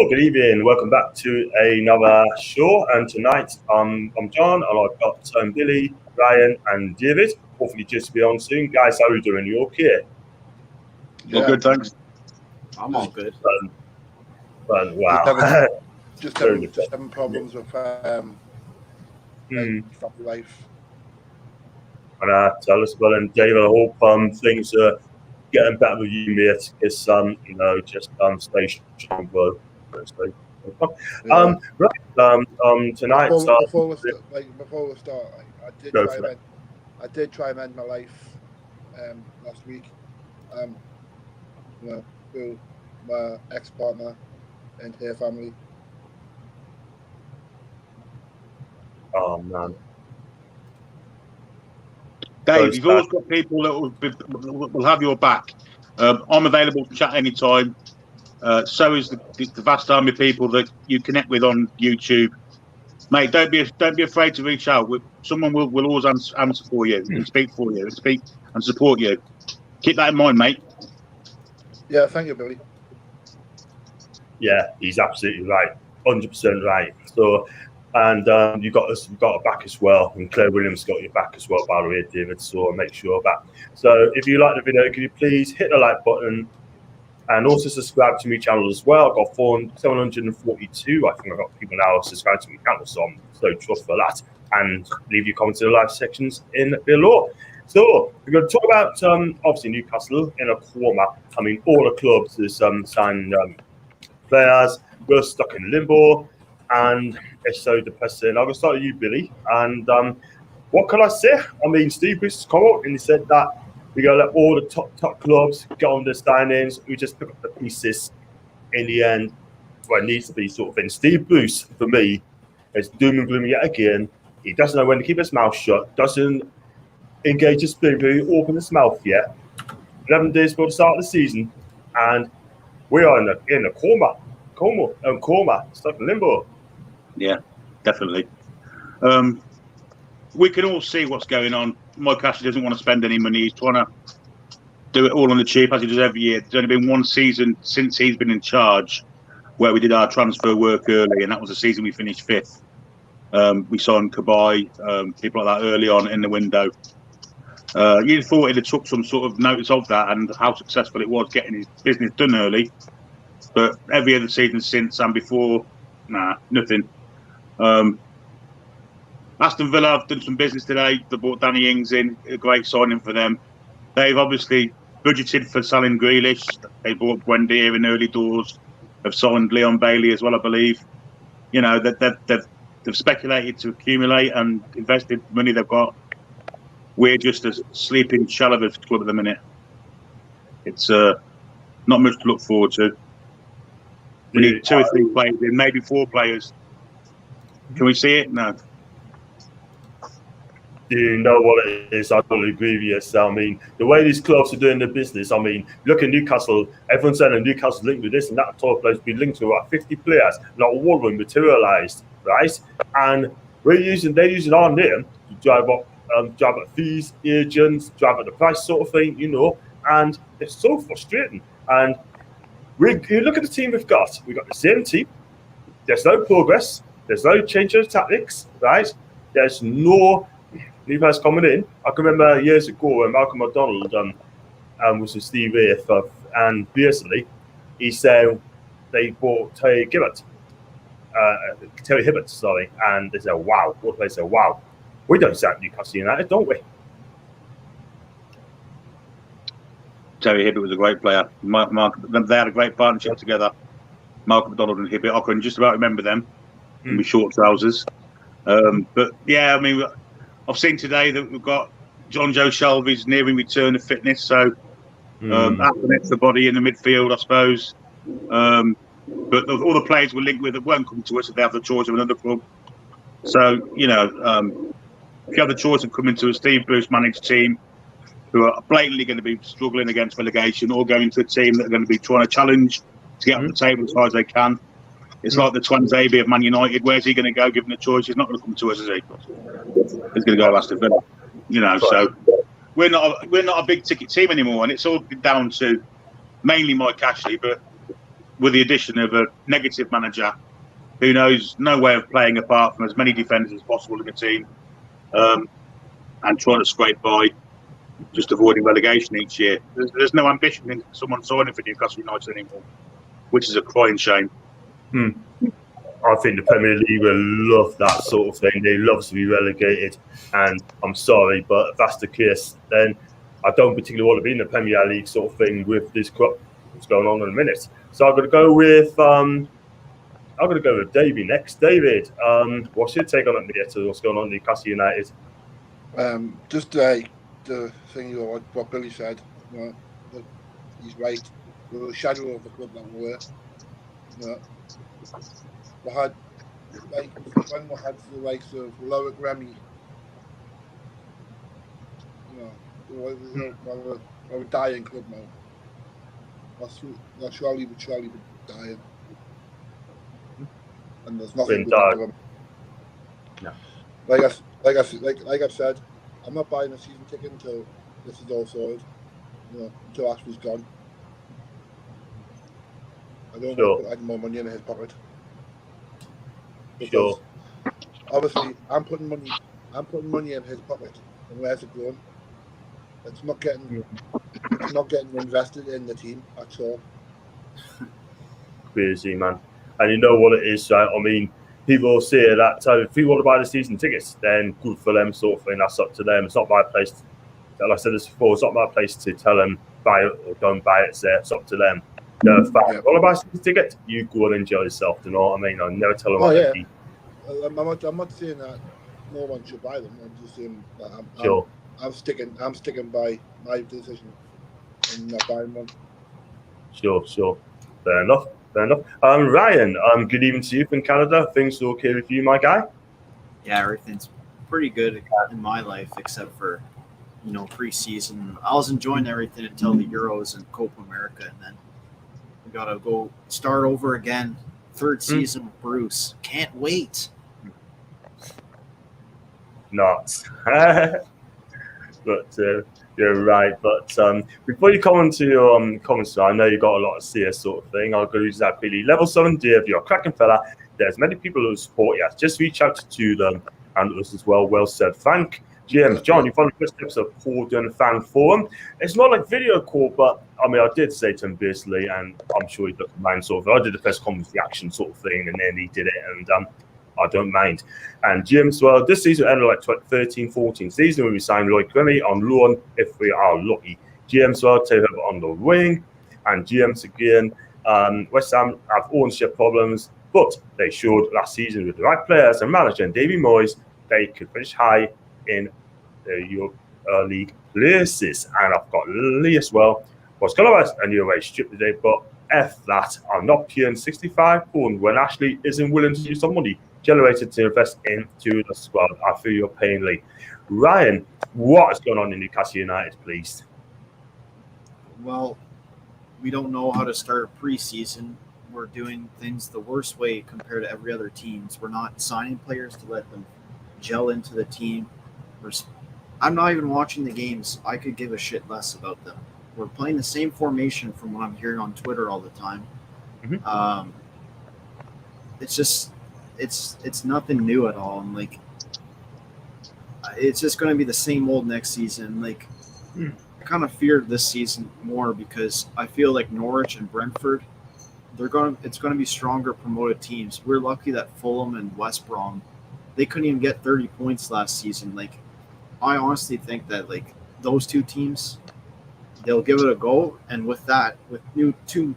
good evening. Welcome back to another show. And tonight, I'm John, and I've got Billy, Ryan, and David. Hopefully, just to be on soon, guys. How are you doing? You okay? Yeah, good, thanks. I'm all good. Wow. Just having problems with family life. And tell us about it. And David, I hope things are getting better with you, mate. Because just stay strong, bro. Tonight. Before we start, I did try and end my life last week. Through my ex-partner and her family. Oh man, Dave, you've always got people that will have your back. I'm available to chat anytime. So is the vast army of people that you connect with on YouTube. Mate, don't be afraid to reach out. Someone will always answer for you and speak for you and speak and support you. Keep that in mind, mate. Yeah, thank you, Billy. Yeah, he's absolutely right, 100% right. So, and you've got a back as well, and Claire Williams got your back as well, by the way, David. So make sure of that. So if you like the video, can you please hit the like button and also subscribe to my channel as well? I've got 742. I think I've got people now subscribed to my channel, so I'm so chuffed for that. And leave your comments in the live sections in below. So we're going to talk about obviously Newcastle in a coma. I mean, all the clubs has signed players. We're stuck in limbo, and it's so depressing. I'm going to start with you, Billy. And what can I say? I mean, Steve Bruce has come out and he said that we're going to let all the top clubs get on the signings. We just pick up the pieces in the end where it needs to be, sort of thing. Steve Bruce, for me, is doom and gloom yet again. He doesn't know when to keep his mouth shut, doesn't engage his spirit, open his mouth yet. 11 days before the start of the season, and we are in a coma, stuck in limbo. Yeah, definitely. We can all see what's going on. Mike Ashley doesn't want to spend any money. He's trying to do it all on the cheap, as he does every year. There's only been one season since he's been in charge where we did our transfer work early, and that was the season we finished 5th. We signed Kabai, people like that early on in the window. You'd thought he'd have took some sort of notice of that and how successful it was getting his business done early. But every other season since and before, nothing. Aston Villa have done some business today. They brought Danny Ings in, a great signing for them. They've obviously budgeted for selling Grealish. They bought Buendia in early doors. They've signed Leon Bailey as well, I believe. You know, they've speculated to accumulate and invested money they've got. We're just a sleeping shell of a club at the minute. It's not much to look forward to. We need 2 or 3 players in, maybe 4 players. Can we see it? No. You know what it is. I totally agree with you. So, I mean, the way these clubs are doing their business, I mean, look at Newcastle. Everyone's saying that Newcastle's linked with this and that. Top players been linked to about 50 players. Not all of them materialised, right? And they're using our name to drive up fees, agents, drive up the price, sort of thing, you know. And it's so frustrating. And you look at the team we've got. We've got the same team. There's no progress. There's no change of tactics, right? There's no new players coming in. I can remember years ago when Malcolm McDonald was with Steve Wraith, and basically he said they bought Terry Hibbert, and they said, wow. What place said, wow. We don't sound Newcastle United, don't we? Terry Hibbert was a great player. They had a great partnership together. Malcolm McDonald and Hibbert. I can just about remember them with short trousers. But yeah, I mean, I've seen today that we've got John Joe Shelby's nearing return of fitness, so that's an extra body in the midfield, I suppose. But all the players we're linked with that won't come to us if they have the choice of another club. So, you know, if you have the choice of coming to a Steve Bruce managed team who are blatantly going to be struggling against relegation, or going to a team that are going to be trying to challenge to get up the table as high as they can. It's like the Twanzebe of Man United. Where's he going to go given the choice? He's not going to come to us, is he? He's going to go to Aston Villa. You know, so we're not a big ticket team anymore, and it's all down to mainly Mike Ashley. But with the addition of a negative manager who knows no way of playing apart from as many defenders as possible in the team, and trying to scrape by, just avoiding relegation each year. There's no ambition in someone signing for Newcastle United anymore, which is a crying shame. I think the Premier League will love that sort of thing. They love to be relegated, and I'm sorry, but if that's the case, then I don't particularly want to be in the Premier League sort of thing with this crop that's going on in a minute. So I'm going to go with Davey next. David, what's your take on it to what's going on in Newcastle United? Just the thing what Billy said. He's right. We were a shadow of the club that we were. We had when we had the likes of Loic Remy. We're a dying club now. That's surely be dying. And there's nothing we can do about it. No. Like I've said, I'm not buying a season ticket until this is all sorted. Until Ashley's gone. I don't want to put any more money in his pocket. Because obviously I'm putting money in his pocket, and where's it going? It's not getting invested in the team at all. Crazy, man. And you know what it is, right? I mean, people say that if people want to buy the season tickets, then good for them, sort of thing. That's up to them. It's not my place. Like I said this before, it's not my place to tell them buy it or don't buy it. So it's up to them. If I want to buy a season ticket, you go and enjoy yourself. You know what I mean? I never tell them. I'm not saying that no one should buy them. I'm just saying that I'm sticking by my decision and not buying one. Sure. Fair enough. Ryan, good evening to you from Canada. Things okay with you, my guy? Yeah, everything's pretty good in my life except for, pre-season. I was enjoying everything until the Euros and Copa America, and then we got to go start over again. Third season with Bruce. Can't wait. Not. But you're right. But before you come on to your comments, I know you got a lot of CS sort of thing. I'll go use that Billy. Level 7, Dave, you're a cracking fella. There's many people who support you. Just reach out to them and us as well. Well said. Thank James. John, you followed the steps of Paul doing a fan forum. It's not like video call, but I mean, I did say to him basically, and I'm sure he doesn't mind sort of. I did the press conference reaction sort of thing, and then he did it, and I don't mind. And James, well, this season ended like 13-14 season when we signed Loic Remy on loan if we are lucky. James, well, take over on the wing. And James again, West Ham have ownership problems, but they showed last season with the right players and manager and Davy Moyes, they could finish high in the Europe League places. And I've got Lee as well. Was going to a new way strip today, but F that. I'm not paying £65 when Ashley isn't willing to use some money generated to invest into the squad. I feel your pain, Lee. Ryan, what is going on in Newcastle United, please? Well, we don't know how to start pre-season. We're doing things the worst way compared to every other teams. We're not signing players to let them gel into the team. I'm not even watching the games. I could give a shit less about them. We're playing the same formation from what I'm hearing on Twitter all the time. Mm-hmm. It's just it's nothing new at all, and like it's just going to be the same old next season. Like I kind of fear this season more because I feel like Norwich and Brentford, it's going to be stronger promoted teams. We're lucky that Fulham and West Brom, they couldn't even get 30 points last season. Like I honestly think that like those two teams, they'll give it a go, and with that, with two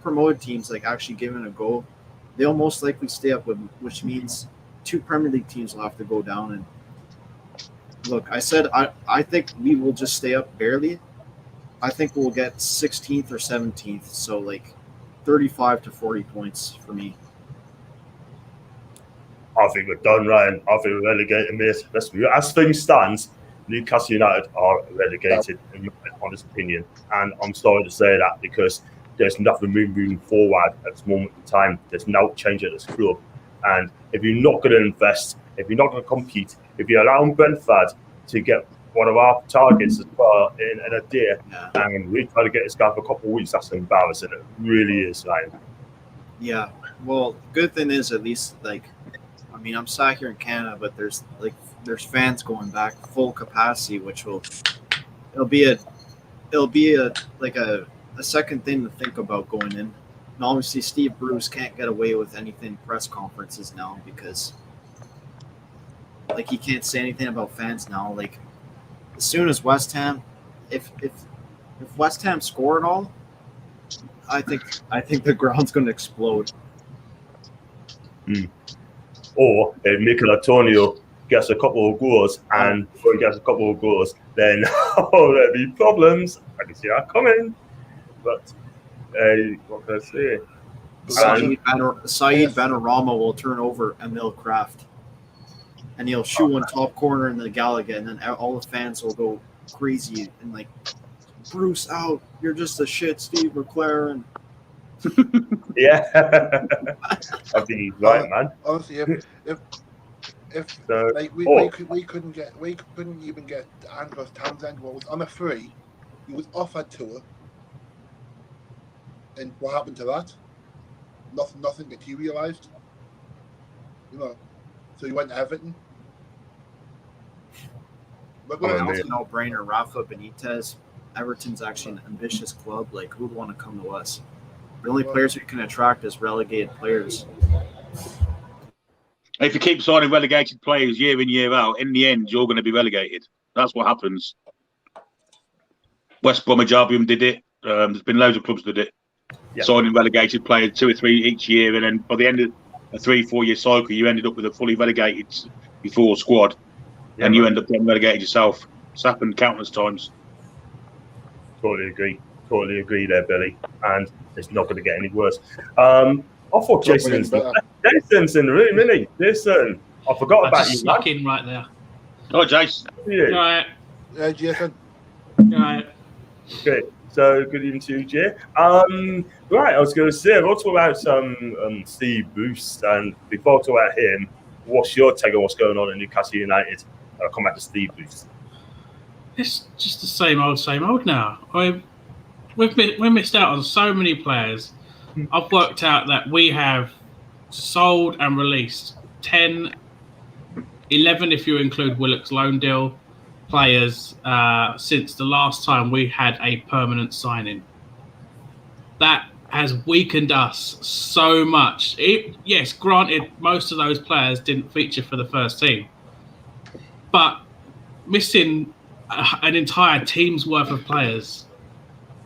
promoted teams like actually giving it a go, they'll most likely stay up, which means two Premier League teams will have to go down. And look, I said I think we will just stay up barely. I think we'll get 16th or 17th, so like 35 to 40 points for me. I think we're done, Ryan. I think we're relegated, mate. As things stand, Newcastle United are relegated, in my honest opinion. And I'm sorry to say that because there's nothing moving forward at this moment in time. There's no change at this club. And if you're not going to invest, if you're not going to compete, if you're allowing Brentford to get one of our targets as well in a deer, Yeah. and we try to get this guy for a couple of weeks. That's embarrassing. It really is, like. Yeah. Well, good thing is at least like, I mean, I'm sat here in Canada, but there's fans going back full capacity, which it'll be a second thing to think about going in. And obviously, Steve Bruce can't get away with anything press conferences now because, like, he can't say anything about fans now. Like, as soon as West Ham, if West Ham score at all, I think the ground's going to explode. Or if Mikel Antonio gets a couple of goals, and before he gets a couple of goals, then there'll be problems. I can see that coming. But what can I say? Saeed Benrahma will turn over Emil Kraft, and he'll shoot one top corner in the Gallagher, and then all the fans will go crazy and like, Bruce out, you're just a shit Steve McLaren. Yeah, I think he's right, man. Honestly, if So, like we couldn't even get Andros Townsend. What was on a free, he was offered to her, and what happened to that? Nothing materialized. You know, so he went to Everton. But It's a no-brainer. Rafa Benitez, Everton's actually an ambitious club. Like, who'd want to come to us? The only players we can attract is relegated players. If you keep signing relegated players year in, year out, in the end, you're going to be relegated. That's what happens. West Bromwich Albion did it. There's been loads of clubs that did it. Yeah. Signing relegated players 2 or 3 each year, and then by the end of a 3-4 year cycle, you ended up with a fully relegated before squad, and you end up getting relegated yourself. It's happened countless times. Totally agree there, Billy. And it's not going to get any worse. I thought Jason's in the room, isn't he? Jason, I forgot about you. Snuck in right there. Oh, Jason. Yeah. Right. Yeah, Jason. Right. Okay. So good evening to you, Jay. Right, I was going to say, I want to talk about Steve Bruce, and before I talk about him, what's your take on what's going on in Newcastle United? I'll come back to Steve Bruce. It's just the same old now. We missed out on so many players. I've worked out that we have sold and released 10, 11 if you include Willock's loan deal, players since the last time we had a permanent signing. That has weakened us so much. Yes, granted, most of those players didn't feature for the first team, but missing an entire team's worth of players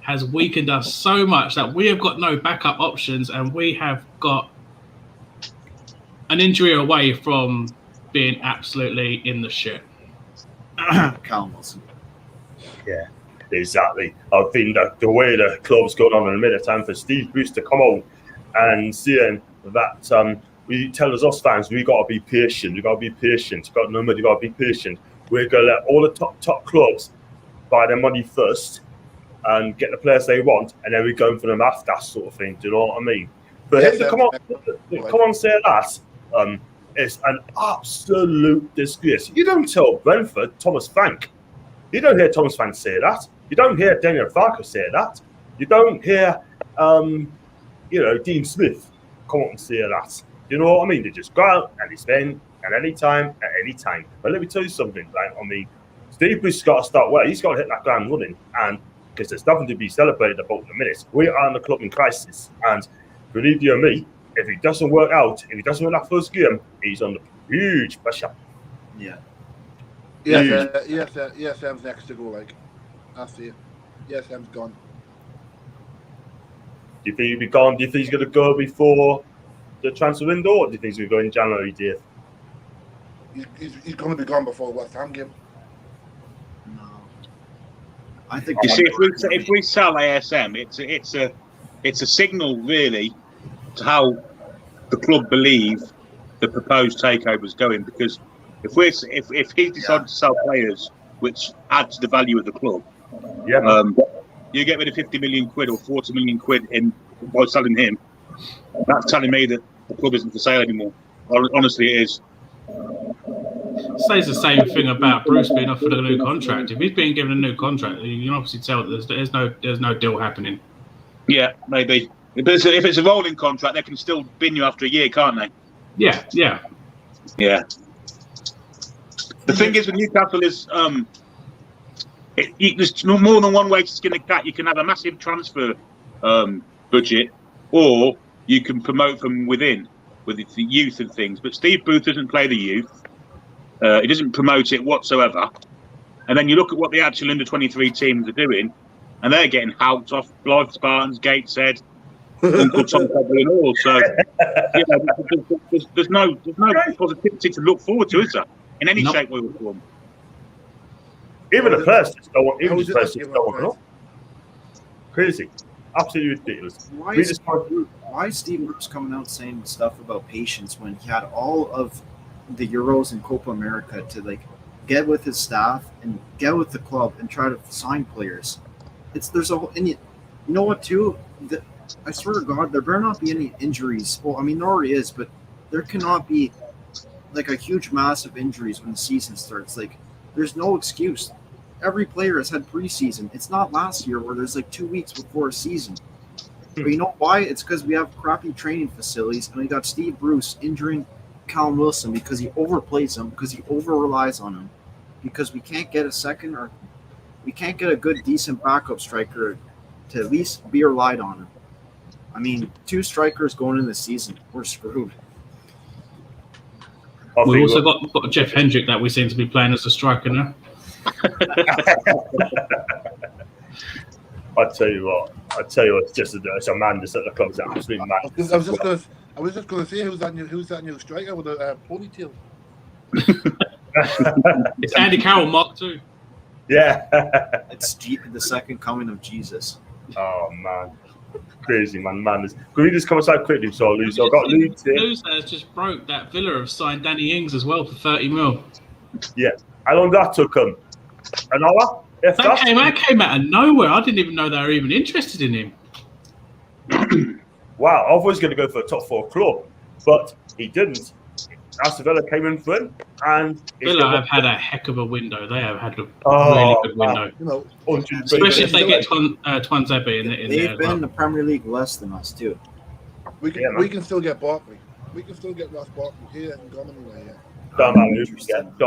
has weakened us so much that we have got no backup options, and we have got an injury away from being absolutely in the shit. Callum Wilson. Yeah, exactly. I think that the way the club's going on in a minute, time for Steve Bruce to come on and seeing that we tell us fans, we got to be patient. We got to be patient. You got no money. You got to be patient. We're going to let all the top clubs buy their money first and get the players they want, and then we're going for them after, that sort of thing. Do you know what I mean? But him to come on and say that, it's an absolute disgrace. You don't tell Brentford, Thomas Frank. You don't hear Thomas Frank say that. You don't hear Daniel Farker say that. You don't hear, Dean Smith come on and say that. Do you know what I mean? They just go out and they spend at any time. But let me tell you something, right? I mean, Steve Bruce has got to start well. He's got to hit that ground running, and because there's nothing to be celebrated about in a minute. We are in the club in crisis, and believe you me, if he doesn't work out, if he doesn't win that first game, he's under huge pressure. Yeah. ESM's next to go, like. I see it. ESM's gone. Do you think he'll be gone? Do you think he's going to go before the transfer window, or do you think he's going to go in January, Dave? He's going to be gone before West Ham game. No. I think. You see, if we sell ASM, it's a signal really to how the club believe the proposed takeover is going. Because if he decides to sell players, which adds to the value of the club, you get rid of 50 million quid or 40 million quid by selling him. That's telling me that the club isn't for sale anymore. Honestly, it is. says the same thing about Bruce being offered a new contract. If he's being given a new contract, you can obviously tell that there's no deal happening. Yeah, maybe. If it's a rolling contract, they can still bin you after a year, can't they? Yeah. The thing is with Newcastle is there's more than one way to skin a cat. You can have a massive transfer budget, or you can promote from within with the youth and things. But Steve Booth doesn't play the youth. He doesn't promote it whatsoever. And then you look at what the actual under-23 teams are doing, and they're getting housed off Blythe Spartans, Gateshead, Uncle Tom Cobbley and all. So there's no positivity to look forward to, is there? In any shape or form. Even the players just don't want. Even the players just don't want. Crazy, absolutely ridiculous. Why is Steve Bruce coming out saying stuff about patience when he had all of the Euros and Copa America to like get with his staff and get with the club and try to sign players? There's a whole, and you know what too? I swear to God, there better not be any injuries. Well, I mean, there already is, but there cannot be like a huge mass of injuries when the season starts. Like, there's no excuse. Every player has had preseason. It's not last year where there's like 2 weeks before a season. But you know why? It's because we have crappy training facilities, and we got Steve Bruce injuring Callum Wilson because he overplays him, because he over-relies on him, because we can't get a good, decent backup striker to at least be relied on him. I mean, 2 strikers going in the season, we're screwed. We've also got Jeff Hendrick that we seem to be playing as a striker now. I tell you what, it's a madness at the club. It's absolutely mad. I was just going to say who's that new striker with a ponytail? It's Andy Carroll Mark II. Yeah, it's the second coming of Jesus. Oh man, crazy man, madness. Could we just come aside quickly? So I've got Leeds here. News has just broke that Villa have signed Danny Ings as well for 30 mil. Yeah, how long that took him? An hour? That came out of nowhere. I didn't even know they were even interested in him. Wow, I was going to go for a top 4 club, but he didn't. Aston Villa came in for him, and Villa have had a heck of a window. They have had a really good window. You know, especially if they get Twanzebe in They've been in the Premier League less than us too. We can still get Barkley. We can still get Ross Barkley here and Gomini here. Don't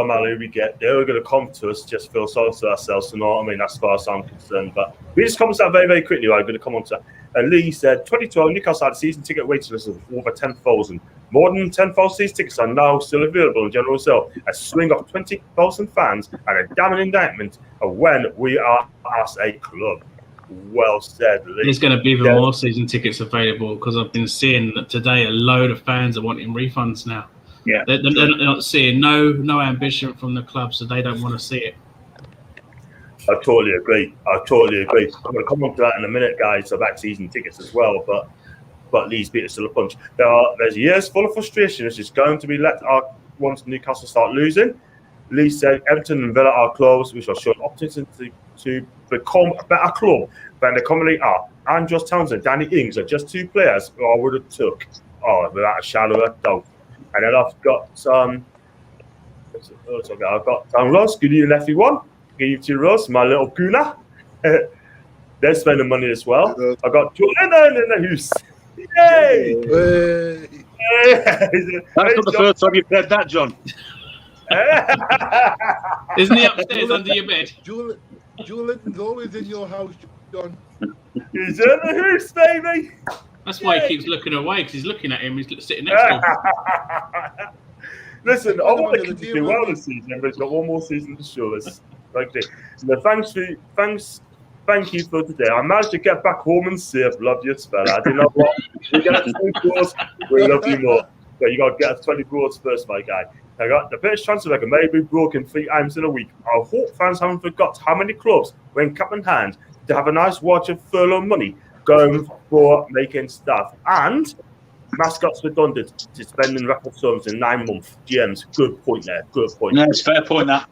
matter who we get. They're going to come to us, just feel sorry to ourselves. You know what I mean? As far as I'm concerned. But we just come to that very, very quickly. I'm going to come on to that. Lee said, 2012, Newcastle had a season ticket waiting list of over 10,000. More than 10,000 season tickets are now still available in general sale. A swing of 20,000 fans and a damning indictment of when we are as a club. Well said, Lee. There's going to be even more season tickets available because I've been seeing that today a load of fans are wanting refunds now. Yeah, they're not seeing no ambition from the club, so they don't want to see it. I totally agree. I'm going to come on to that in a minute, guys, about season tickets as well. But Leeds beat us to the punch. There's years full of frustration. It's just going to be once Newcastle start losing. Leeds said Everton and Villa are close, which are showing opportunity to become a better club than they commonly are. And Josh Townsend, Danny Ings are just 2 players who I would have took. Without a shadow of a doubt. And then I've got Ross. Good evening, everyone. Good evening to Ross, my little Guna. They're spending money as well. I got Jordan in the house. Yay! That's not the first time you've said that, John. Isn't he upstairs under your bed? Julian's always in your house, John. He's in the house, baby. That's why he keeps looking away, because he's looking at him. He's sitting next to him. Listen, I want the kids to do well this season, but he's got one more season to show us. Okay. So thank you for today. I managed to get back home and safe. Love you, fella. I you know what? We get us 20 goals, we love you more. But you got to get us 20 goals first, my guy. I got the British transfer record may be broken 3 times in a week. I hope fans haven't forgot how many clubs went cap in hand to have a nice watch of furlough money going for making staff and mascots redundant to spending record sums in 9 months. GM's good point there. Good point. No, it's a fair point that.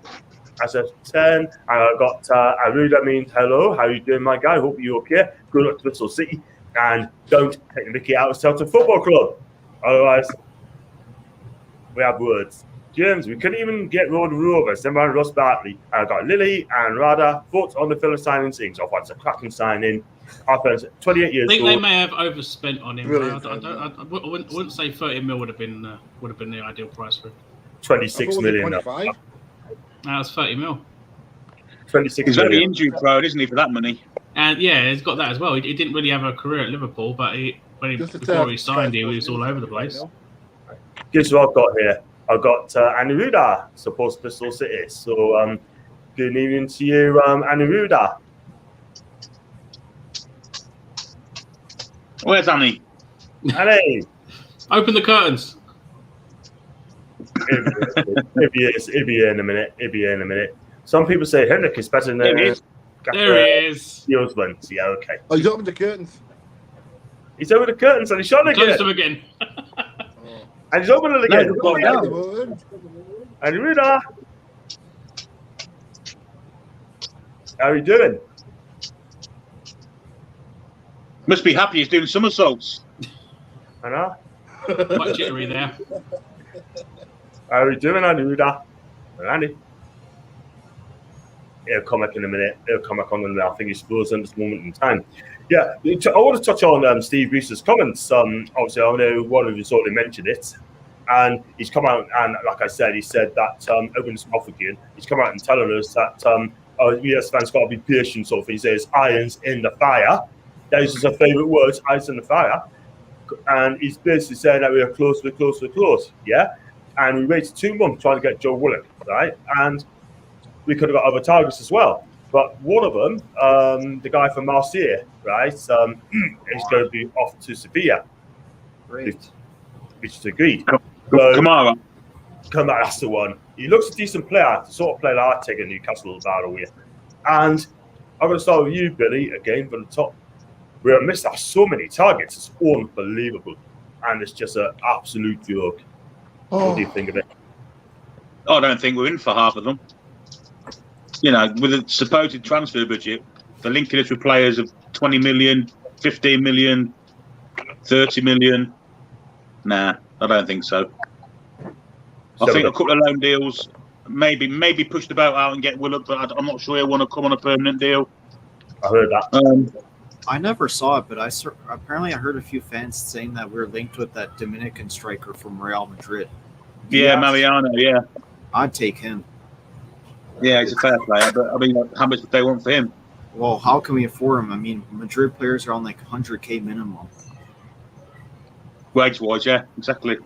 As a 10, and I got Aruda means hello. How you doing, my guy? Hope you're okay. Good luck to Bristol City, and don't take the Mickey out of Celtic Football Club. Otherwise, we have words. James, we couldn't even get Road Rover. Sent by Ross Bartley. I got Lily and Rada. Thoughts on the Phil signing things? I thought it's a cracking signing. After 28 years I think old. they may have overspent on him. Brilliant. I wouldn't say 30 mil would have been the ideal price for him. 26 million. 25. Now it's 30 mil. 26 He's very million. injury prone, isn't he, for that money? And yeah, he's got that as well. He didn't really have a career at Liverpool, but before he signed, he was all over the place. Guess what I've got here? I've got Aniruda, supports Bristol City. So, good evening to you, Aniruda. Where's Annie? Annie. Open the curtains. He'll be here in a minute. Some people say Henrik is better than There he is. There he is. the husband. Yeah, okay. Oh, he's opened the curtains. He's over the curtains and he's shot Close again. them again. And he's opened it again. No, no. Aniruda. How are you doing? Must be happy he's doing somersaults. I know. Quite jittery there. How are you doing, Aniruda? Andy. He'll come back in a minute. He'll come back on, and I think he's frozen at this moment in time. Yeah, I want to touch on Steve Bruce's comments. Obviously, I know one of you already mentioned it, and he's come out and, like I said, he said that open his mouth again. He's come out and telling us that US fans got to be patient. So he says, "Irons in the fire." Those are his favourite words, "irons in the fire," and he's basically saying that we are close. Yeah, and we waited 2 months trying to get Joe Willock, right, and we could have got other targets as well. But one of them, the guy from Marseille, right, is going to be off to Sevilla. Great. Which is agreed. Kamara. That's the one. He looks a decent player, the sort of player that I'd take at Newcastle, by the way. And I'm going to start with you, Billy, again from the top. We have missed out so many targets. It's unbelievable. And it's just an absolute joke. What do you think of it? I don't think we're in for half of them. You know, with a supposed transfer budget, they're linking us with players of 20 million, 15 million, 30 million. Nah, I don't think so. I think a couple of loan deals, maybe push the boat out and get Willock, but I'm not sure he'll want to come on a permanent deal. I heard that. I never saw it, but apparently I heard a few fans saying that we're linked with that Dominican striker from Real Madrid. Yeah, Mariano, yeah. I'd take him. Yeah, he's a fair player, but I mean, how much would they want for him? Well, how can we afford him? I mean, Madrid players are on like 100K minimum. Wage-wise, yeah, exactly.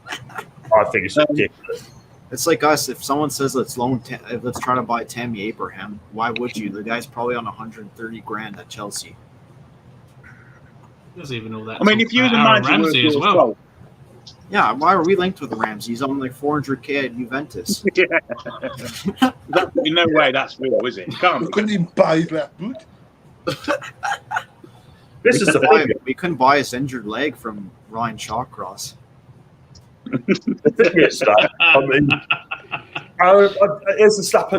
I think it's ridiculous. It's like us. If someone says let's try to buy Tammy Abraham, why would you? The guy's probably on 130 grand at Chelsea. There's even all that. I mean, if you was a Aaron manager Ramsey as well. Yeah, why are we linked with Ramsey? He's on like 400K at Juventus. Yeah. In no way that's real, is it? You can't. We couldn't even buy his left boot. This is the thing. We couldn't buy his injured leg from Ryan Shawcross. The thing is that, I mean, here's a slap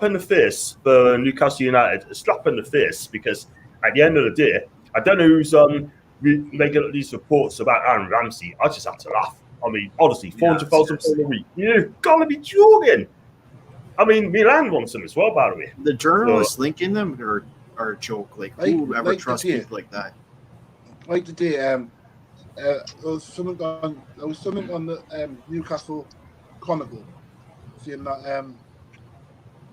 in the face for Newcastle United. A slap in the face, because at the end of the day, I don't know who's making these reports about Aaron Ramsey. I just have to laugh. I mean, honestly, 400,000 a week. You've got to be joking. I mean, Milan wants him as well, by the way. The journalists linking them are a joke. Like, who ever trusts people like that? Like today, there was something on the Newcastle Chronicle saying that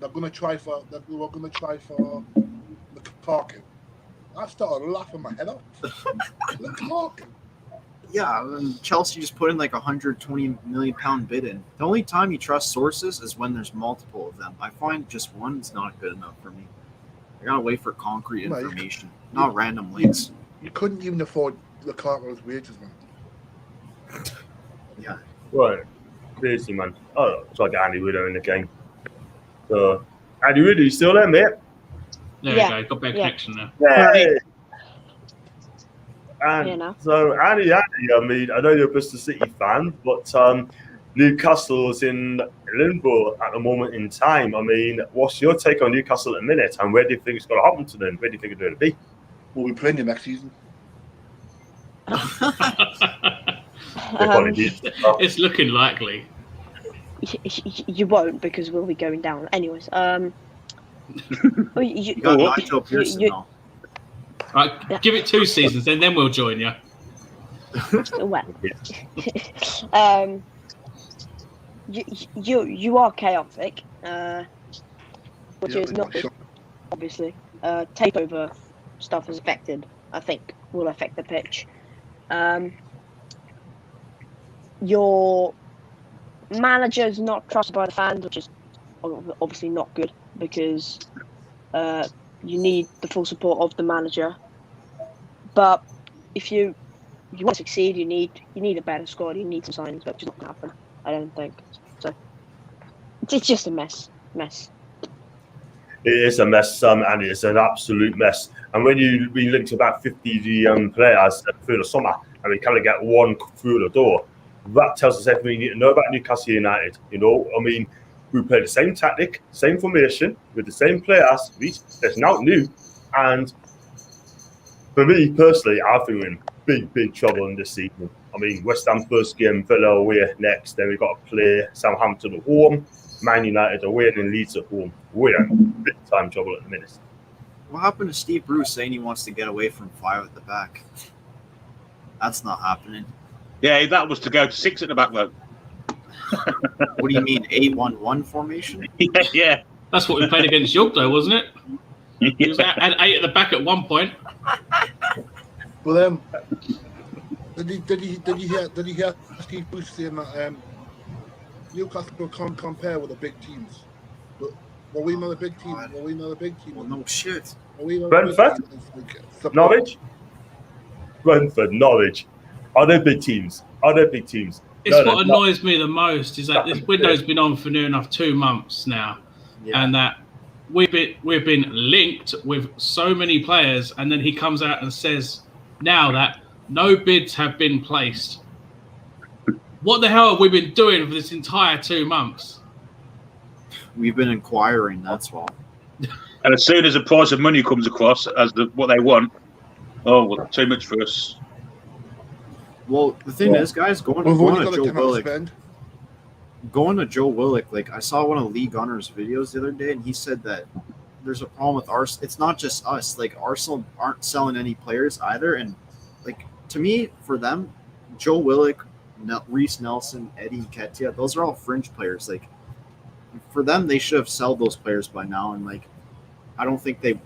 they were going to try for Lukaku. I started laughing my head off. Lukaku. Yeah, and Chelsea just put in like £120 million bid in. The only time you trust sources is when there's multiple of them. I find just one is not good enough for me. I gotta wait for concrete information, not random links. You couldn't even afford Lukaku's wages, man. Yeah. Right. Crazy, man. Oh, so I got Andy Widow in the game. So, Andy Widow, you still there, mate? There we go. Got better connection now. Yeah. And Yeah, no. so, Andy, I mean, I know you're a Bristol City fan, but Newcastle's in limbo at the moment in time. I mean, what's your take on Newcastle at the minute, and where do you think it's going to happen to them? Where do you think it's going to be? We'll be playing you next season. It's looking likely. You won't, because we'll be going down. Anyways, You got Nigel Pearson now. Right, give it 2 seasons, and then we'll join you. well, you are chaotic, which is not good, obviously. Takeover stuff is affected. I think will affect the pitch. Your manager is not trusted by the fans, which is obviously not good, because you need the full support of the manager. But if you want to succeed, you need a better squad. You need some signings, which is not going to happen, I don't think. So it's just a mess. It is a mess, and it's an absolute mess. And when we linked about 50 players through the summer, and we kind of get one through the door, that tells us everything you need to know about Newcastle United. You know, I mean, we play the same tactic, same formation, with the same players. There's nothing new. And for me personally, I think we're in big trouble in this season. I mean, West Ham first game, Villa away next. Then we've got to play Southampton at home, Man United away, and Leeds at home. We're in big time trouble at the minute. What happened to Steve Bruce saying he wants to get away from 5 at the back? That's not happening. Yeah, that was to go to 6 at the back, though. What do you mean, 8-1-1 formation? Yeah. That's what we played against York, though, wasn't it? He was at 8 at the back at one point. Well, did you hear Steve Bruce saying that Newcastle can't compare with the big teams? But were we not a big team? Well, no shit. Brentford? Norwich? Brentford, Norwich. Are they big teams? It's what annoys me the most is that this window's been on for near enough 2 months now, and that we've been linked with so many players, and then he comes out and says now that no bids have been placed. What the hell have we been doing for this entire 2 months? We've been inquiring, that's all. And as soon as the price of money comes across as what they want, well, too much for us. Well, the thing is, guys, going to Joe Willock, like, I saw one of Lee Gunner's videos the other day, and he said that there's a problem with Arsenal. It's not just us. Like, Arsenal aren't selling any players either. And, like, to me, for them, Joe Willock, Reece Nelson, Eddie Nketiah, those are all fringe players. Like, for them, they should have sold those players by now. And, like, I don't think they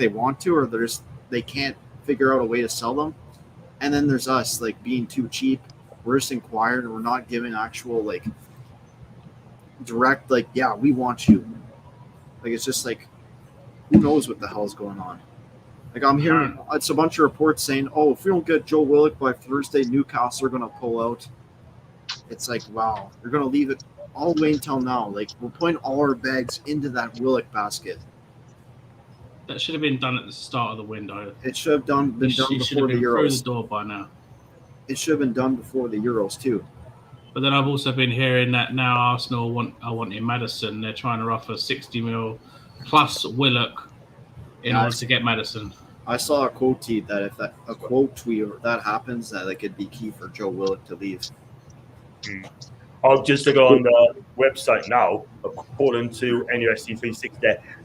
want to, or they can't figure out a way to sell them. And then there's us, like, being too cheap. We're just inquiring, and we're not giving actual, like, direct, like, yeah, we want you. Like, it's just like, who knows what the hell is going on? Like, I'm hearing it's a bunch of reports saying, oh, if we don't get Joe Willock by Thursday, Newcastle are going to pull out. It's like, wow, you're going to leave it all the way until now. Like, we're putting all our bags into that Willock basket. That should have been done at the start of the window. It should have been done before the Euros. Through the door by now. It should have been done before the Euros too. But then I've also been hearing that now Arsenal are wanting Maddison. They're trying to offer 60 mil plus Willock in order to get Maddison. I saw a quote tweet that if a quote tweet or that happens, that it could be key for Joe Willock to leave. I'll just go on the website now. According to NUSC 360,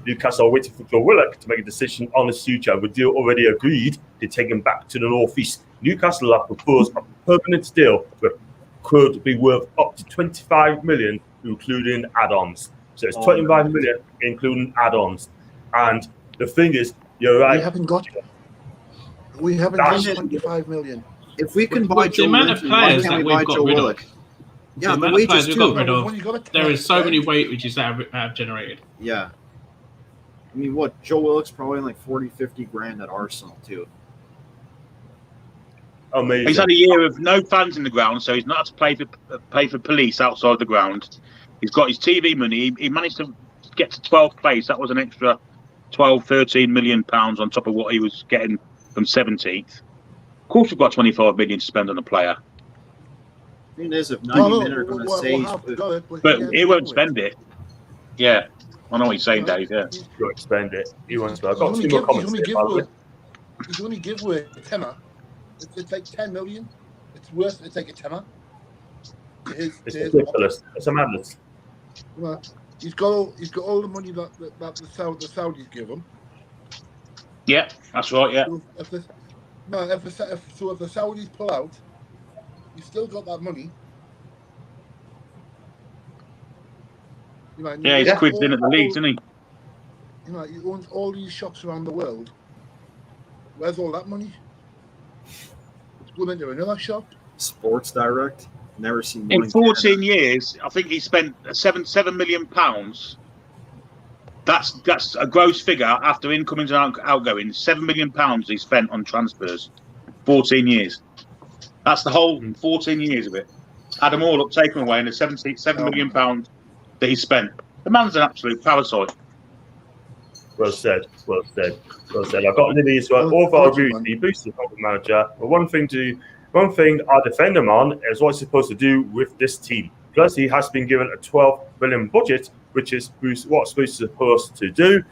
Newcastle are waiting for Joe Willock to make a decision on his future. The deal already agreed to take him back to the northeast. Newcastle have proposed a permanent deal that could be worth up to 25 million, including add-ons. So it's 25 million, including add-ons. And the thing is, you're right. We haven't got 25 million. If we can buy Joe Willock, why can't we buy Joe Willock? Yeah, the wages too. There is so many wages that have generated. Yeah. I mean, what? Joe Willock's probably like 40, 50 grand at Arsenal too. Amazing. He's had a year of no fans in the ground, so he's not had to pay for police outside the ground. He's got his TV money. He managed to get to 12th place. That was an extra 12, 13 million pounds on top of what he was getting from 17th. Of course, we've got 25 million to spend on a player. The thing is, if 90 men are going to say, but he won't spend it. Yeah, I know what you're saying, Dave. Yeah, he won't spend it. He won't spend it. I've got 2 more comments. He's only give away a tenner. It's like 10 million. It's worth. It's like a tenner. It's ridiculous. It's a madness. Well, he's got all the money that the Saudis give him. Yeah, that's right. Yeah. So if the Saudis pull out, he's still got that money. You know, Yeah, he's quids in at the leagues, isn't he? You know, he owns all these shops around the world. Where's all that money? It's going into another shop. Sports Direct. Never seen one In 14 years, I think he spent £7 million. That's a gross figure after incomings and outgoings. £7 million he spent on transfers. 14 years. That's the whole 14 years of it. Add them all up, take them away, and the £7 million that he spent. The man's an absolute parasite. Well said. Well said. Well said. I've got Libby as well. All of our reviews, he boosted the manager. But one thing I defend him on is what he's supposed to do with this team. Plus, he has been given a 12 million budget, which is what Bruce is supposed to do.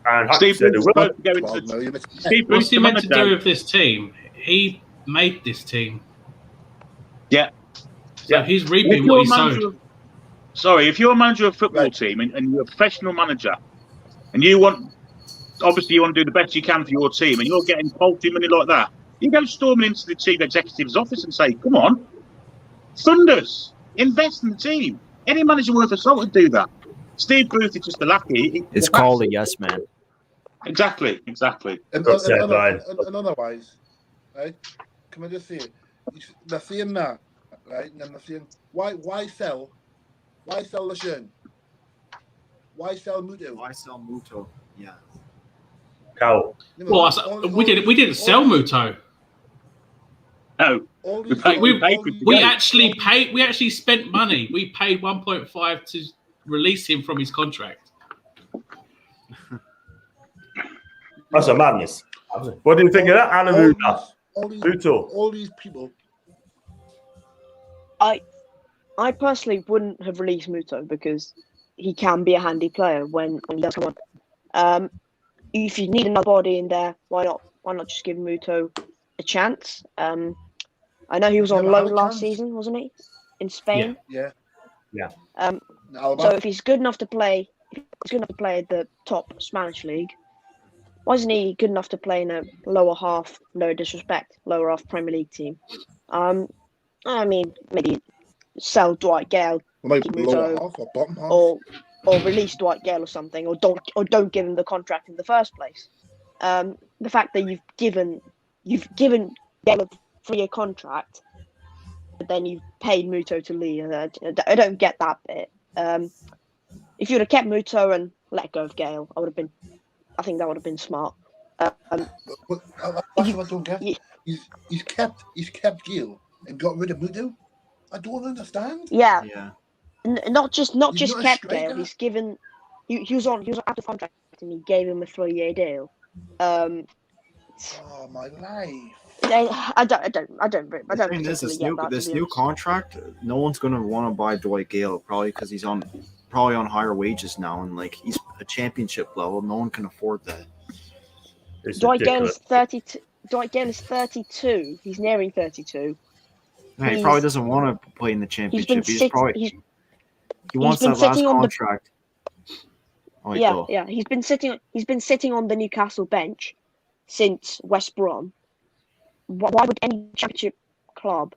And Steve said Bruce will. What's he meant to do with this team? He made this team. Yeah. So he's reaping what he sowed. Sorry, if you're a manager of a football team and you're a professional manager and you want to do the best you can for your team and you're getting paltry money like that, you go storming into the chief executive's office and say, come on, fund us, invest in the team. Any manager worth a salt would do that. Steve Booth is just a lackey. It's called a yes man. Exactly. And otherwise, right? Can I just say it? They're saying that, right? And then they're saying, why sell Lejeune? Why sell Muto? Why sell Muto? Yeah. Cow. You know, Well, we didn't sell Muto. No. We actually spent money. We paid 1.5 to release him from his contract. That's a madness. What do you think of that, Alan? All these people. I personally wouldn't have released Muto because he can be a handy player when he does come on. If you need another body in there, why not just give Muto a chance? I know he was on loan last season, wasn't he? In Spain. Yeah. So if he's good enough to play, at the top Spanish league, why isn't he good enough to play in a lower half? No disrespect, lower half Premier League team. I mean, maybe sell Dwight Gale, Maybe lower half or bottom half, or release Dwight Gale or something, or don't give him the contract in the first place. The fact that you've given Gale a 3-year contract, but then you've paid Muto to leave. I don't get that bit. If you would have kept Muto and let go of Gale, I think that would have been smart. but that's what I don't get. He's kept Gale and got rid of Muto. I don't understand. Yeah. Not just He's kept Gale. He's given. He was out of contract and he gave him a 3-year deal. Oh my life. I don't This new contract, no one's gonna want to buy Dwight Gale probably because he's on higher wages now, and like he's a championship level. No one can afford that. Dwight Gale is 32. Dwight Gale is 32. He's nearing 32. No, he probably doesn't want to play in the championship. He wants that last contract. Yeah. He's been sitting on the Newcastle bench since West Brom. Why would any championship club,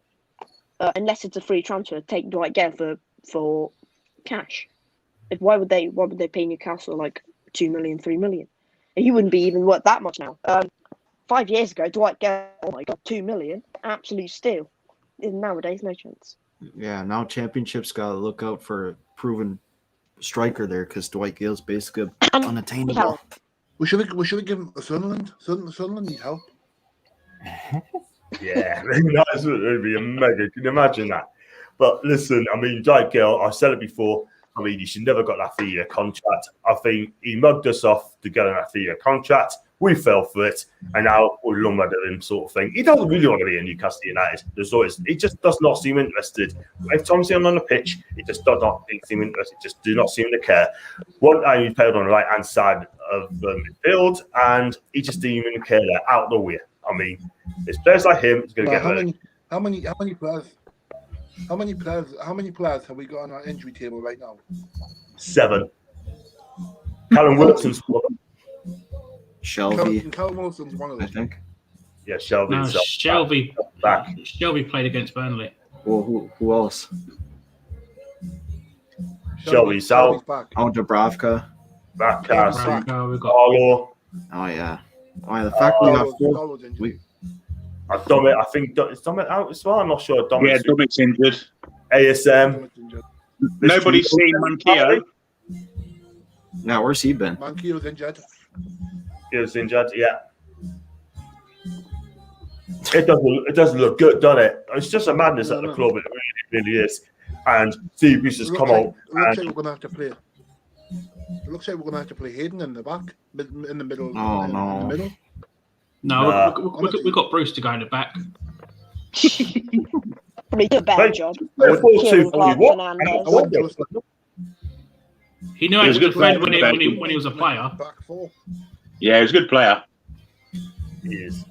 unless it's a free transfer, take Dwight Gale for cash? Why would they pay Newcastle like 2 million, 3 million? And he wouldn't be even worth that much now. 5 years ago, Dwight Gale, oh my god, 2 million, absolute steal. Nowadays, no chance. Yeah, now championships got to look out for a proven striker there because Dwight Gale's basically unattainable. We should have given Sunderland. Sunderland need help. Yeah, that would be a mega. Can you imagine that? But listen, I mean, Dwight Gale, I said it before. I mean, he should never got that 3-year contract. I think he mugged us off to get on that 3-year contract. We fell for it, and now we're lumbered at him, sort of thing. He doesn't really want to be in Newcastle United. He just does not seem interested. Every time I see him on the pitch, he just does not seem interested. Just do not seem to care. One time he played on the right-hand side of the midfield, and he just didn't even care. They're out the way. I mean, it's players like him. He's going to get how many players? How many players have we got on our injury table right now? 7. Callum Wilson's one. Shelby, Callum Wilson's one of I them. think. Yeah, Shelby. No, himself. Shelby. Back. Shelby played against Burnley. Well, who else? Shelby's out. back. Oh, Dubravka. Back. Shelby's Carson. back. We've got Carlo. Oh yeah. Oh yeah. The fact we have four. Carlo's injured. We, Dominic. I think is Dominic out as well. I'm not sure. Yeah, Dominic's injured. ASM. Carlo's injured. Nobody's seen Mankio. yeah, where's he been? Mankio's injured. He was injured. Yeah. It doesn't look good, does it? It's just a madness at the club. It really is. And Steve Bruce has come out. It looks like we're gonna have to play. It looks like we're gonna have to play Hayden in the back, in the middle. Oh, in no. the middle. no. We've got Bruce to go in the back. Probably did a better job. Kieran Clark, What? Fernandez. I wouldn't trust him. He knew He how was to a good defend player. when he was a player. Back 4. Yeah, he was a good player. He is.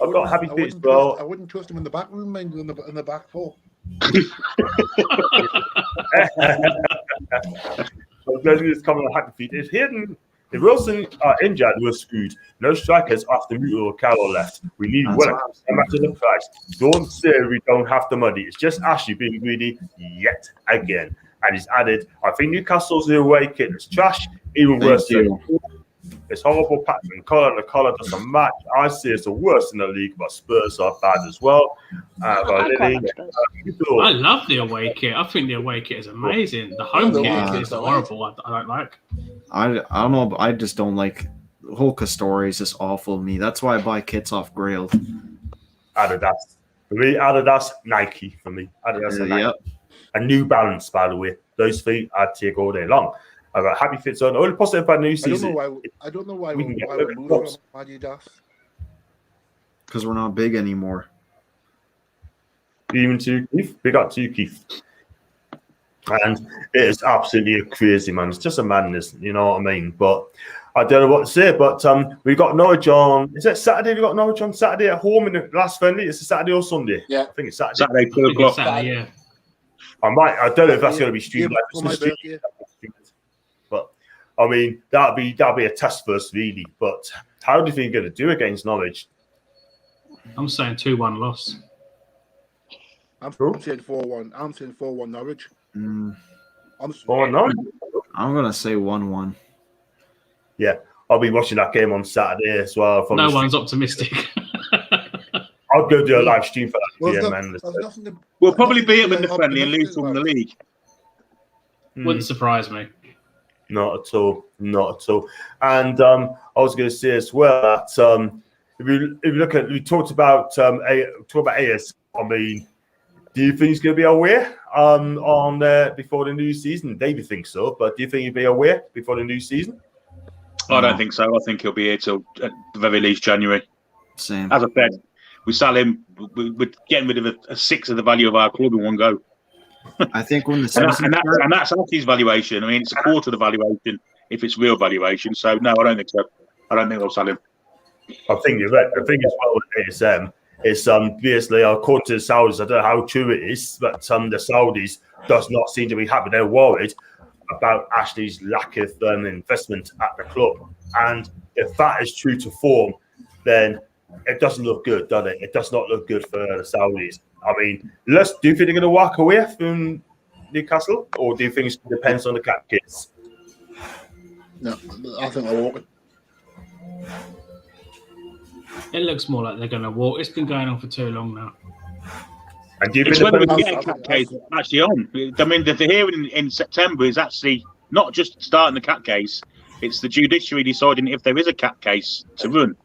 I've got happy I feet as wouldn't well. trust- I wouldn't trust him in the back room, mind you, in the back 4. So Glenn coming on happy feet. If Hayden, if Wilson are injured, we're screwed. No strikers after Muto or Carroll left. We need That's work. No matter the price. Don't say we don't have the money. It's just Ashley being greedy yet again. And he's added, I think Newcastle's away kit is trash, even worse than it's horrible pattern. The collar doesn't match. I see it's the worst in the league, but Spurs are bad as well. I quite like Spurs. I love the away kit. I think the away kit is amazing. The home the kit away is kit's horrible. I don't like. I don't know, but I just don't like the whole Castore is just awful to me. That's why I buy kits off Grail. Adidas. For me, Adidas, Nike. For me, Adidas and Nike. Yep. And New Balance, by the way. Those three I'd take all day long. I've got happy fits on. Only positive about new season. I don't know why We we're can get rid of moving clubs. from Adidas. Because we're not big anymore. Even to Keith. Big up to you, Keith. And it is absolutely crazy, man. It's just a madness, you know what I mean? But I don't know what to say. But we got Norwich on. Is it Saturday? We got Norwich on Saturday at home in the last friendly. It's a Saturday or Sunday? Yeah. I think it's Saturday. Saturday, 2 I think it's o'clock. Saturday, yeah. I don't know if that's going to be streamed. Yeah, for my birthday. But I mean, that'll be a test for us, really. But how do you think you're going to do against Norwich? I'm saying 2-1 loss. I'm saying 4-1. I'm saying 4-1 Norwich. Mm, Oh no! I'm going to say 1-1. Yeah, I'll be watching that game on Saturday as well. No one's optimistic. I'll go do a live stream for that. Well, Yeah, there's man. nothing to- We'll probably nothing beat to them in the be friendly and lose optimistic from the about. league. Wouldn't surprise me. Not at all. Not at all. And I was going to say as well that if you look at, we talked about AS. I mean, do you think he's going to be away on before the new season? David thinks so, but do you think he'll be away before the new season? I don't think so. I think he'll be here till at the very least January. Same. As I said, we sell him. We're getting rid of a sixth of the value of our club in one go. I think when the And, season and that's Alfie's valuation. I mean, it's a quarter of the valuation if it's real valuation. So, no, I don't think so. I don't think they'll sell him. I think you're right. The thing as well with ASM is basically, according to the Saudis, I don't know how true it is, but the Saudis does not seem to be happy. They're worried about Ashley's lack of investment at the club. And if that is true to form, then it doesn't look good, does it? It does not look good for the Saudis. I mean, do you think they're going to walk away from Newcastle, or do you think it depends on the cap kids? No, I think they're walking. It looks more like they're going to walk. It's been going on for too long now. And do you It's think whether we the- can get a cap case actually on. I mean, the hearing in September is actually not just starting the cap case, it's the judiciary deciding if there is a cap case to run.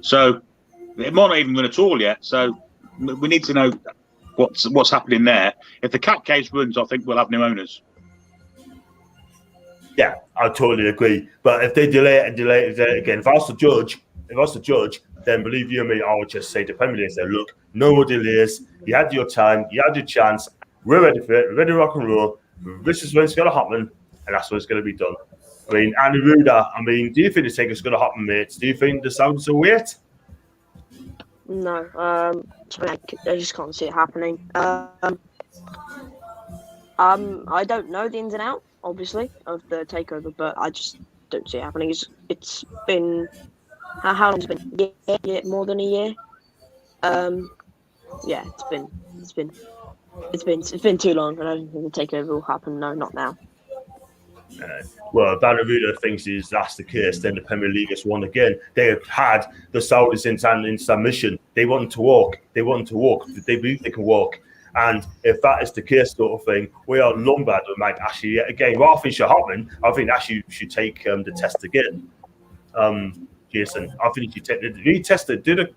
So it might not even run at all yet. So we need to know what's happening there. If the cap case runs, I think we'll have new owners. Yeah, I totally agree. But if they delay it and delay it again, if I was the judge, then believe you me, I would just say to Premier League, say, look, no more delays. You had your time, you had your chance. We're ready for it. We're ready to rock and roll. This is when it's going to happen, and that's when it's going to be done. I mean, Andy Ruda, do you think it's going to happen, mates? Do you think the Saudis will wait? No, I just can't see it happening. I don't know the ins and out, obviously, of the takeover, but I just don't see it happening. It's been how long has it been? Yeah, more than a year. Yeah, it's been too long, and I don't think the takeover will happen. No, not now. Well, Donnarumma thinks that's the case. Then the Premier League has won again. They have had the Saudis in submission. They want to walk. They believe they can walk. And if that is the case, sort of thing, we are lumbered with Mike Ashley yet again. What I think should happen, I think Ashley should take the test again. Jason, I think you take retest do the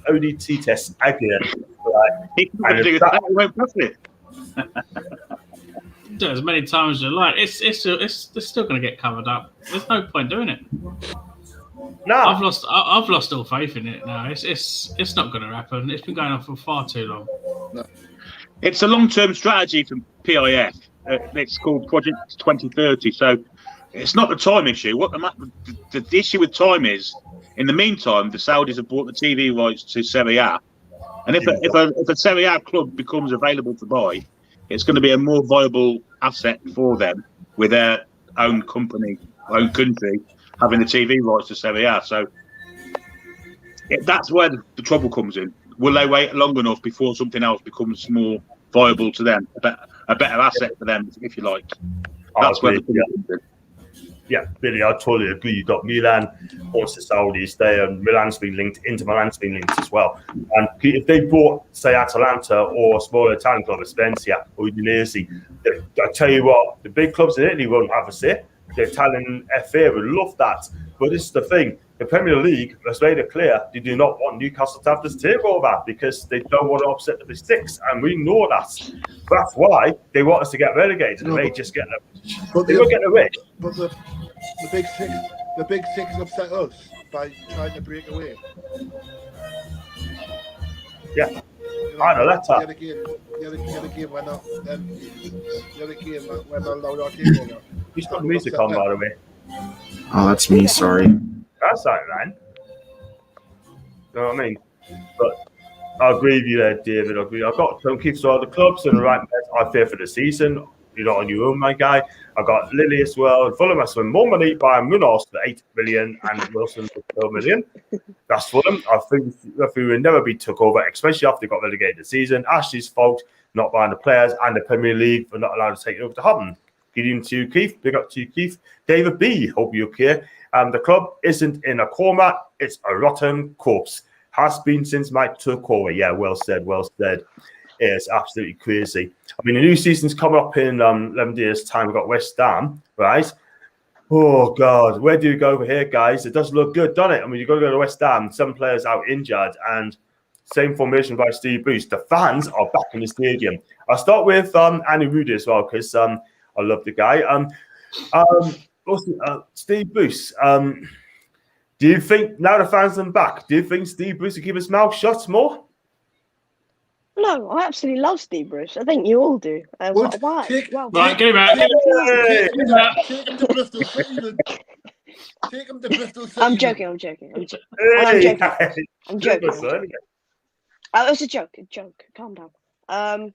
ODT test again. Right? Do it as many times as you like. It's still going to get covered up. There's no point doing it. No, I've lost all faith in it now. It's not going to happen. It's been going on for far too long. No. It's a long-term strategy from PIF. It's called Project 2030. So it's not the time issue. What the issue with time is, in the meantime, the Saudis have bought the TV rights to Serie A, and if a Serie A club becomes available to buy, it's going to be a more viable asset for them with their own company, own country, having the TV rights to Serie A. So that's where the trouble comes in. Will they wait long enough before something else becomes more viable to them, a better asset for them, if you like? That's where the trouble comes in. Yeah, Billy, I totally agree. You've got Milan, also Saudis there, and Milan's been linked, Inter Milan's been linked as well. And if they bought, say, Atalanta or a smaller Italian club, Spezia or Udinese, I tell you what, the big clubs in Italy won't have a say. The Italian FA would love that. But this is the thing. The Premier League has made it clear they do not want Newcastle to have this takeover because they don't want to upset the Big Six. And we know that. That's why they want us to get relegated. No, they just get them. They won't get away. But the Big Six upset us by trying to break away. Yeah. You know, I know that's that. The other game when I allowed our takeover. He's got music on, by the way. Oh, that's me. Sorry. That's all right, man. You know what I mean? But I agree with you there, David. I agree. I've got some keeps all the clubs and the right place. I fear for the season. You're not on your own, my guy. I got Lily as well. Fulham has some more money by Munoz for 8 million and Wilson for 12 million. That's Fulham. I think we will never be took over, especially after they got relegated this season. Ashley's fault not buying the players and the Premier League for not allowing to take it over to Hutton. Gideon to Keith. Big up to you, Keith. David B. Hope you're okay. The club isn't in a coma. It's a rotten corpse. Has been since Mike took over. Yeah, well said. Well said. It's absolutely crazy. I mean, the new season's coming up in 11 days' time. We've got West Ham, right? Oh, God. Where do you go over here, guys? It doesn't look good, doesn't it? I mean, you've got to go to West Ham. Some players out injured, and same formation by Steve Bruce. The fans are back in the stadium. I'll start with Andy Rudy as well, because I love the guy. Steve Bruce, do you think, now the fans are back, do you think Steve Bruce will keep his mouth shut more? No, I absolutely love Steve Bruce. I think you all do. Why? Right, give him out. Take him to Bristol City. Take him to Bristol City. I'm joking. I'm joking. It was a joke. Calm down.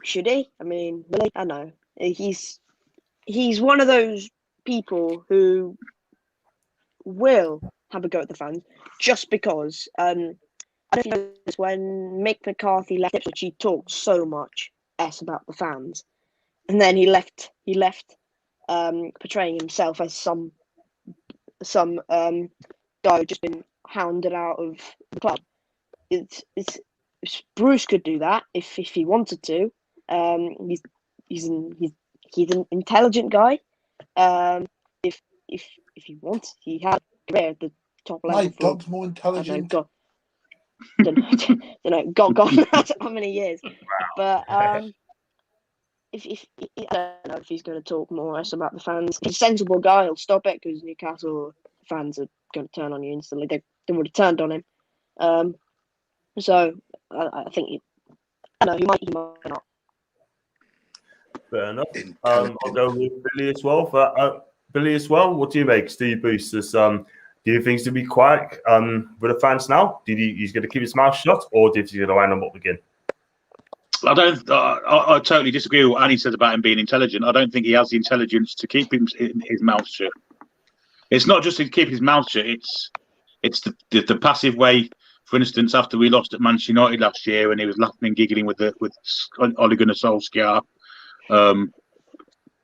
Should he? I mean, really? I know. He's one of those people who will have a go at the fans just because I don't know this, when Mick McCarthy left Ipswich, he talked so much about the fans, and then he left portraying himself as some guy who'd just been hounded out of the club. It's Bruce could do that if he wanted to. He's an intelligent guy. If he wants, he had a career at the top level. My dog's more intelligent. Don't know, God knows how many years. But if I don't know if he's going to talk more or less about the fans. If he's a sensible guy, he'll stop it because Newcastle fans are going to turn on you instantly. They would have turned on him. So I think he might not. Fair enough. I'll go with Billy as well. Billy as well. What do you make, Steve Bruce? Do you think he's going to be quiet with the fans now? He's going to keep his mouth shut, or do you think he's going to wind them up again? I totally disagree with what Annie says about him being intelligent. I don't think he has the intelligence to keep his mouth shut. It's not just to keep his mouth shut. It's the passive way. For instance, after we lost at Manchester United last year, and he was laughing and giggling with Ole Gunnar Solskjaer,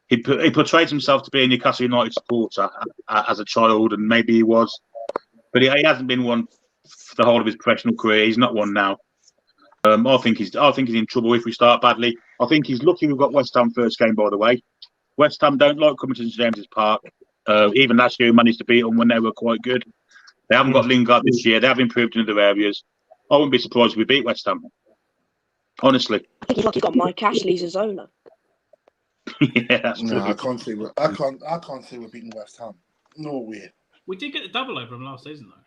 he portrayed himself to be a Newcastle United supporter as a child, and maybe he was, but he hasn't been one for the whole of his professional career. He's not one now. I think he's in trouble if we start badly. I think he's lucky we've got West Ham first game, by the way. West Ham don't like coming to St James's Park. Even last year, we managed to beat them when they were quite good. They haven't got Lingard this year. They have improved in other areas. I wouldn't be surprised if we beat West Ham. Honestly. I think he's lucky got Mike Ashley as owner. Yeah, that's true. No, I can't see we're beating West Ham. No way. We did get the double over them last season, though.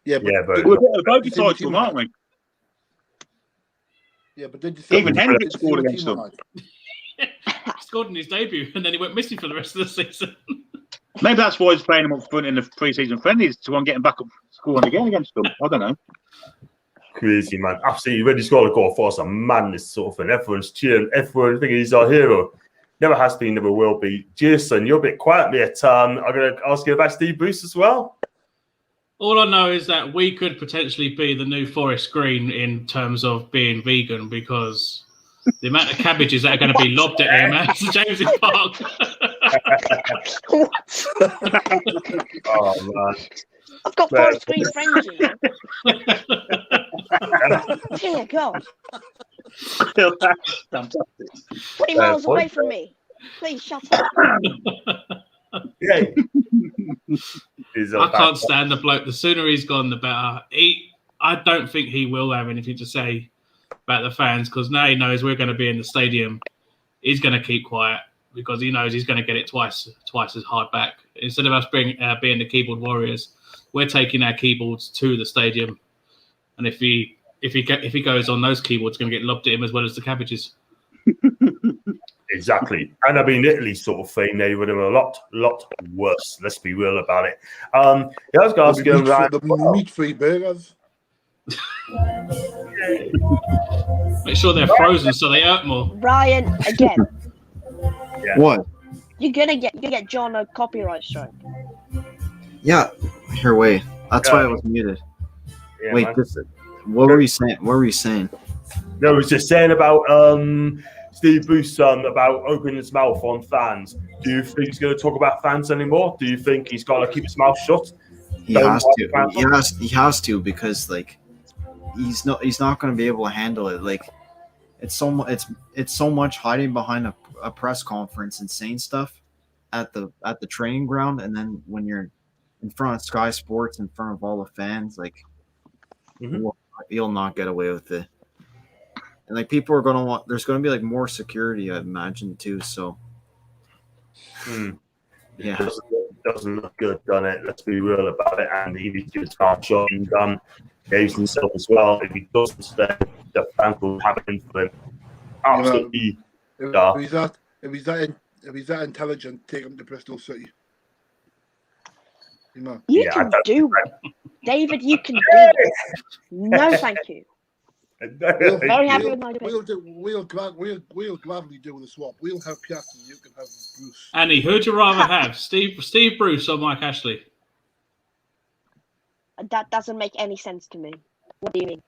Yeah, but we're both excited to them, aren't we? Yeah, but did you see even Hendrick scored against them? He scored in his debut, and then he went missing for the rest of the season. Maybe that's why he's playing him up front in the pre-season friendlies to get him back up scoring again against them. I don't know. Crazy, man. Absolutely. When he scored a goal for us, a madness sort of thing. Everyone's cheering. Everyone thinking he's our hero. Never has been, never will be. Jason, you're a bit quiet, mate. I'm going to ask you about Steve Bruce as well. All I know is that we could potentially be the new Forest Green in terms of being vegan, because the amount of cabbages that are going to be lobbed at him at St James's Park. Oh, man. I've got Forest Green friends, you know. Dear God. 20 miles away from me. Please shut up. Yeah. I can't stand the bloke. The sooner he's gone, the better. I don't think he will have anything to say about the fans, because now he knows we're going to be in the stadium. He's going to keep quiet because he knows he's going to get it twice as hard back. Instead of us being the keyboard warriors, we're taking our keyboards to the stadium. And if he goes on, those keyboards are going to get lobbed at him as well as the cabbages. Exactly. And I mean, Italy sort of thing, they would have a lot worse. Let's be real about it. I was going to ask you around the meat-free burgers. Make sure they're frozen so they hurt more. Ryan, again. Yeah. What? You're gonna get John a copyright strike. Yeah. Here, wait. That's why I was muted. Yeah, wait, what were you saying? No, I was just saying about Steve Bruce about opening his mouth on fans. Do you think he's going to talk about fans anymore? Do you think he's got to keep his mouth shut? He has to. He has to, because he's not going to be able to handle it. Like, it's so much hiding behind a press conference and saying stuff at the training ground, and then when you're in front of Sky Sports, in front of all the fans, like, you'll not get away with it. And like, people are gonna want. There's gonna be like more security, I imagine, too. So, yeah, doesn't look good, done it. Let's be real about it. And he needs to get his shot and gave himself as well. If he doesn't stay, the fans will have it for him. Absolutely. If he's that intelligent, take him to Bristol City. You can do it, David. You can do it. No, thank you. Very happy with my debate. We'll gladly do the swap. We'll have Piast and you can have Bruce. Annie, who'd you rather have, Steve Bruce or Mike Ashley? That doesn't make any sense to me. What do you mean?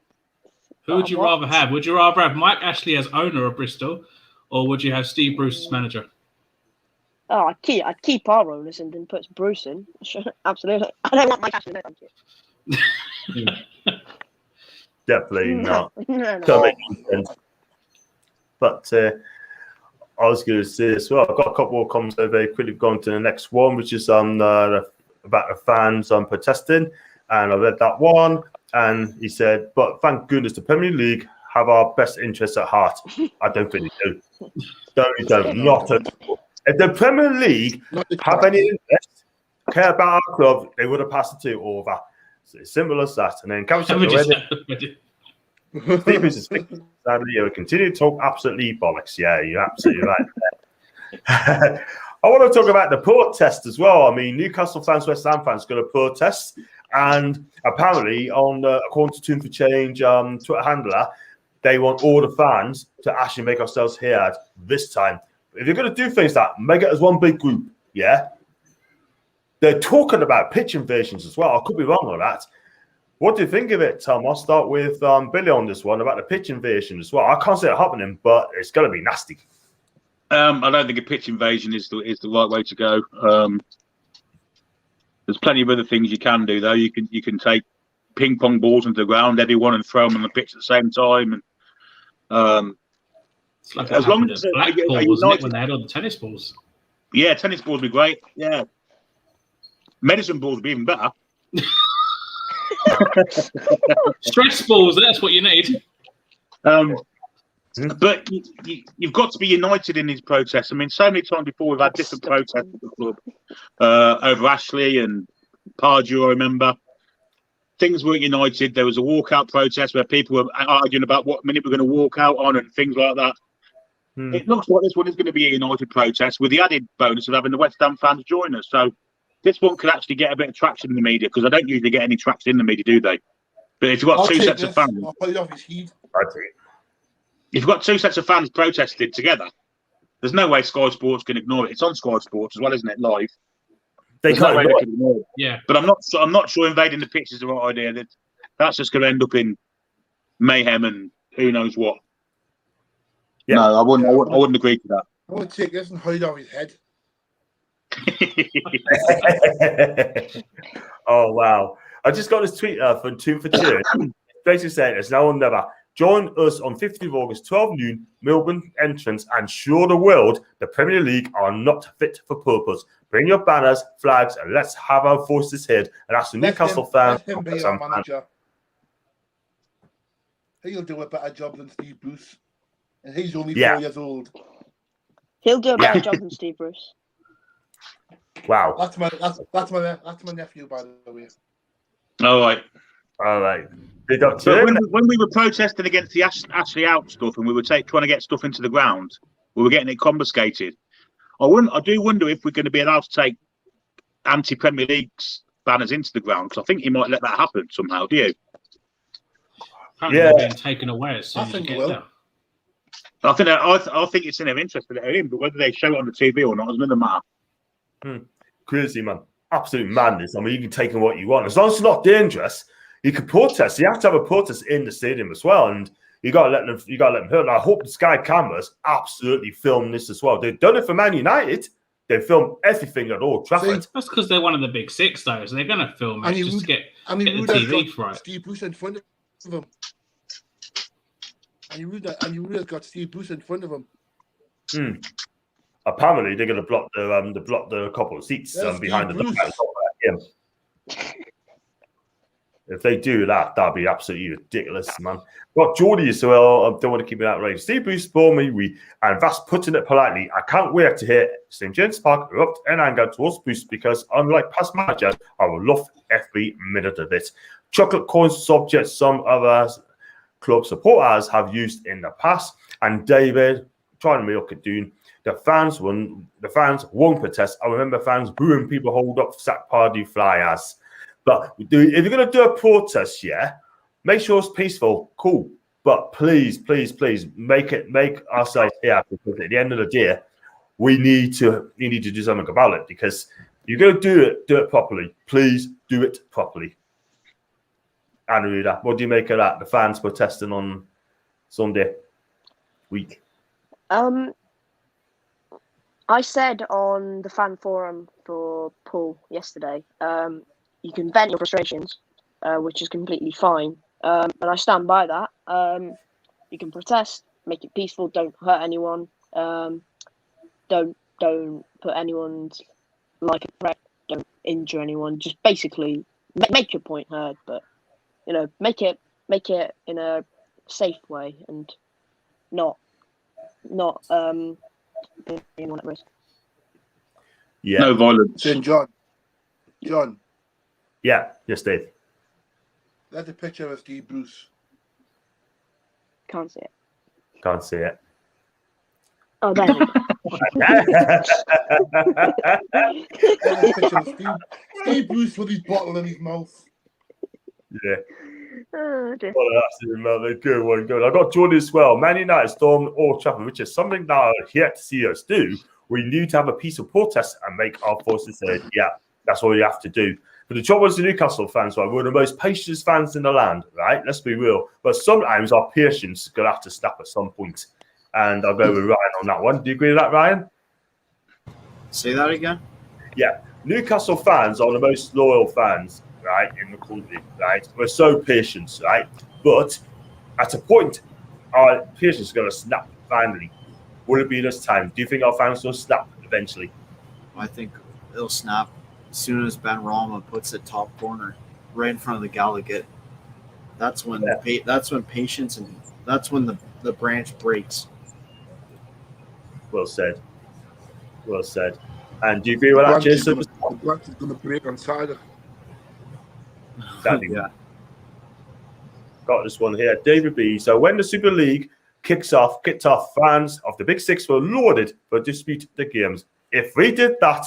Who would you rather have? Would you rather have Mike Ashley as owner of Bristol, or would you have Steve Bruce as manager? Oh, I'd keep our owners and then put Bruce in. Sure, absolutely. I don't want Mike Ashley. No, thank you. Definitely not. No. But I was going to say as well, I've got a couple more comments very quickly. Going to the next one, which is about the fans protesting. And I read that one, and he said, but thank goodness the Premier League have our best interests at heart. I don't think they do. Don't. Not at all. If the Premier League have any interest, care about our club, they would have passed the 2 over. So it's simple as that. And then Steve Bruce is sadly, you continue to talk absolutely bollocks. Yeah, you're absolutely right. I want to talk about the protest as well. I mean, Newcastle fans, West Ham fans going to protest, and apparently, according to Tune for Change Twitter handler, they want all the fans to actually make ourselves heard this time. If you're going to do things like make it as one big group, yeah, they're talking about pitch invasions as well. I could be wrong on that. What do you think of it, Tom? I'll start with Billy on this one about the pitch invasion as well. I can't see it happening, but it's going to be nasty. I don't think a pitch invasion is the right way to go. There's plenty of other things you can do, though. You can take ping pong balls into the ground, everyone, and throw them on the pitch at the same time. And It's like as long as Blackpool, wasn't it, when they had all the tennis balls? Yeah, tennis balls would be great. Yeah, medicine balls would be even better. Stress balls, that's what you need. But you've got to be united in these protests. I mean, so many times before we've had different protests at the club over Ashley and Pardew, I remember. Things weren't united. There was a walkout protest where people were arguing about what minute we're going to walk out on and things like that. It looks like this one is going to be a united protest with the added bonus of having the West Ham fans join us. So this one could actually get a bit of traction in the media, because I don't usually get any traction in the media, do they? But if you've got two sets of fans, I'll put it off his heat. if you've got two sets of fans protested together, there's no way Sky Sports can ignore it. It's on Sky Sports as well, isn't it? Live. They can't ignore it. Yeah, but I'm not sure invading the pitch is the right idea. That's just going to end up in mayhem and who knows what. Yeah. No, I wouldn't agree to that. I want to take this and hide off his head. Oh wow! I just got this tweet from 2 for 2. Basically saying it's now or never. Join us on 15th of August, 12 noon, Melbourne entrance, and show the world the Premier League are not fit for purpose. Bring your banners, flags, and let's have our voices heard. And that's the Newcastle fans. Let him be our manager. He'll do a better job than Steve Bruce, and he's only 4 years old. He'll do a better job than Steve Bruce. Wow, that's my nephew, by the way. All right. So when we were protesting against the Ashley out stuff, and we were trying to get stuff into the ground, we were getting it confiscated. I do wonder if we're going to be allowed to take anti-Premier League banners into the ground, because I think he might let that happen somehow. Do you? They're being taken away as soon as you get there. I think it's in their interest to let it in, but whether they show it on the TV or not is another matter. Crazy, man. Absolute madness. I mean, you can take in what you want. As long as it's not dangerous, you can protest. You have to have a protest in the stadium as well. And you got to let them hear. And I hope the Sky cameras absolutely film this as well. They've done it for Man United. They film everything at Old Trafford. That's because they're one of the big six, though. So they're going to film it just to get the TV right. Steve Bruce in front of them. And you would have got Steve Bruce in front of him. Apparently, they're going to block the couple of seats behind the If they do that, that'd be absolutely ridiculous, man. Got Geordie as well. I don't want to keep it outrageous. Steve Bruce bore me, and that's putting it politely. I can't wait to hear St. James Park erupt in anger towards Bruce, because unlike past managers, I will love every minute of it. Chocolate coins subject some other club supporters have used in the past, and David trying to make it doing. The fans won't protest. I remember fans booing people hold up sack party flyers. But if you're going to do a protest, make sure it's peaceful, cool. But please make ourselves here, because at the end of the day, you need to do something about it. Because you're going to do it properly. Please do it properly. Anuruddha, what do you make of that? The fans protesting on Sunday week. I said on the fan forum for Paul yesterday, you can vent your frustrations, which is completely fine. And I stand by that. You can protest, make it peaceful, don't hurt anyone, don't put anyone's life at threat, don't injure anyone. Just basically make your point heard, but make it in a safe way and not put anyone at risk. Yeah. No violence. John. Yeah. Yes, Dave. That's a picture of Steve Bruce. Can't see it. Can't see it. Oh, there we go. That's a picture of Steve Bruce with his bottle in his mouth. Yeah. Oh, dear. Well, that's another good one. Good. I got Jordan as well. Man United stormed Old Trafford, which is something that I yet to see us do. We need to have a peaceful protest and make our forces heard. Yeah, that's what we have to do. But the trouble is the Newcastle fans, right? We're the most patient fans in the land, right? Let's be real. But sometimes our patience is going to have to snap at some point. And I'll go with Ryan on that one. Do you agree with that, Ryan? Say that again? Yeah. Newcastle fans are the most loyal fans, right, in the country, right? We're so patient, right? But at a point, our patience is going to snap finally. Will it be this time? Do you think our fans will snap eventually? I think it'll snap as soon as Ben Rama puts it top corner, right in front of the Gallagher. That's when that's when patience and that's when the branch breaks. Well said. Well said. And do you agree with that, Jason? The branch is going to break on Saturday. Exactly. Yeah. Got this one here. David B. So when the Super League kicked off, fans of the Big Six were lauded for dispute the games. If we did that,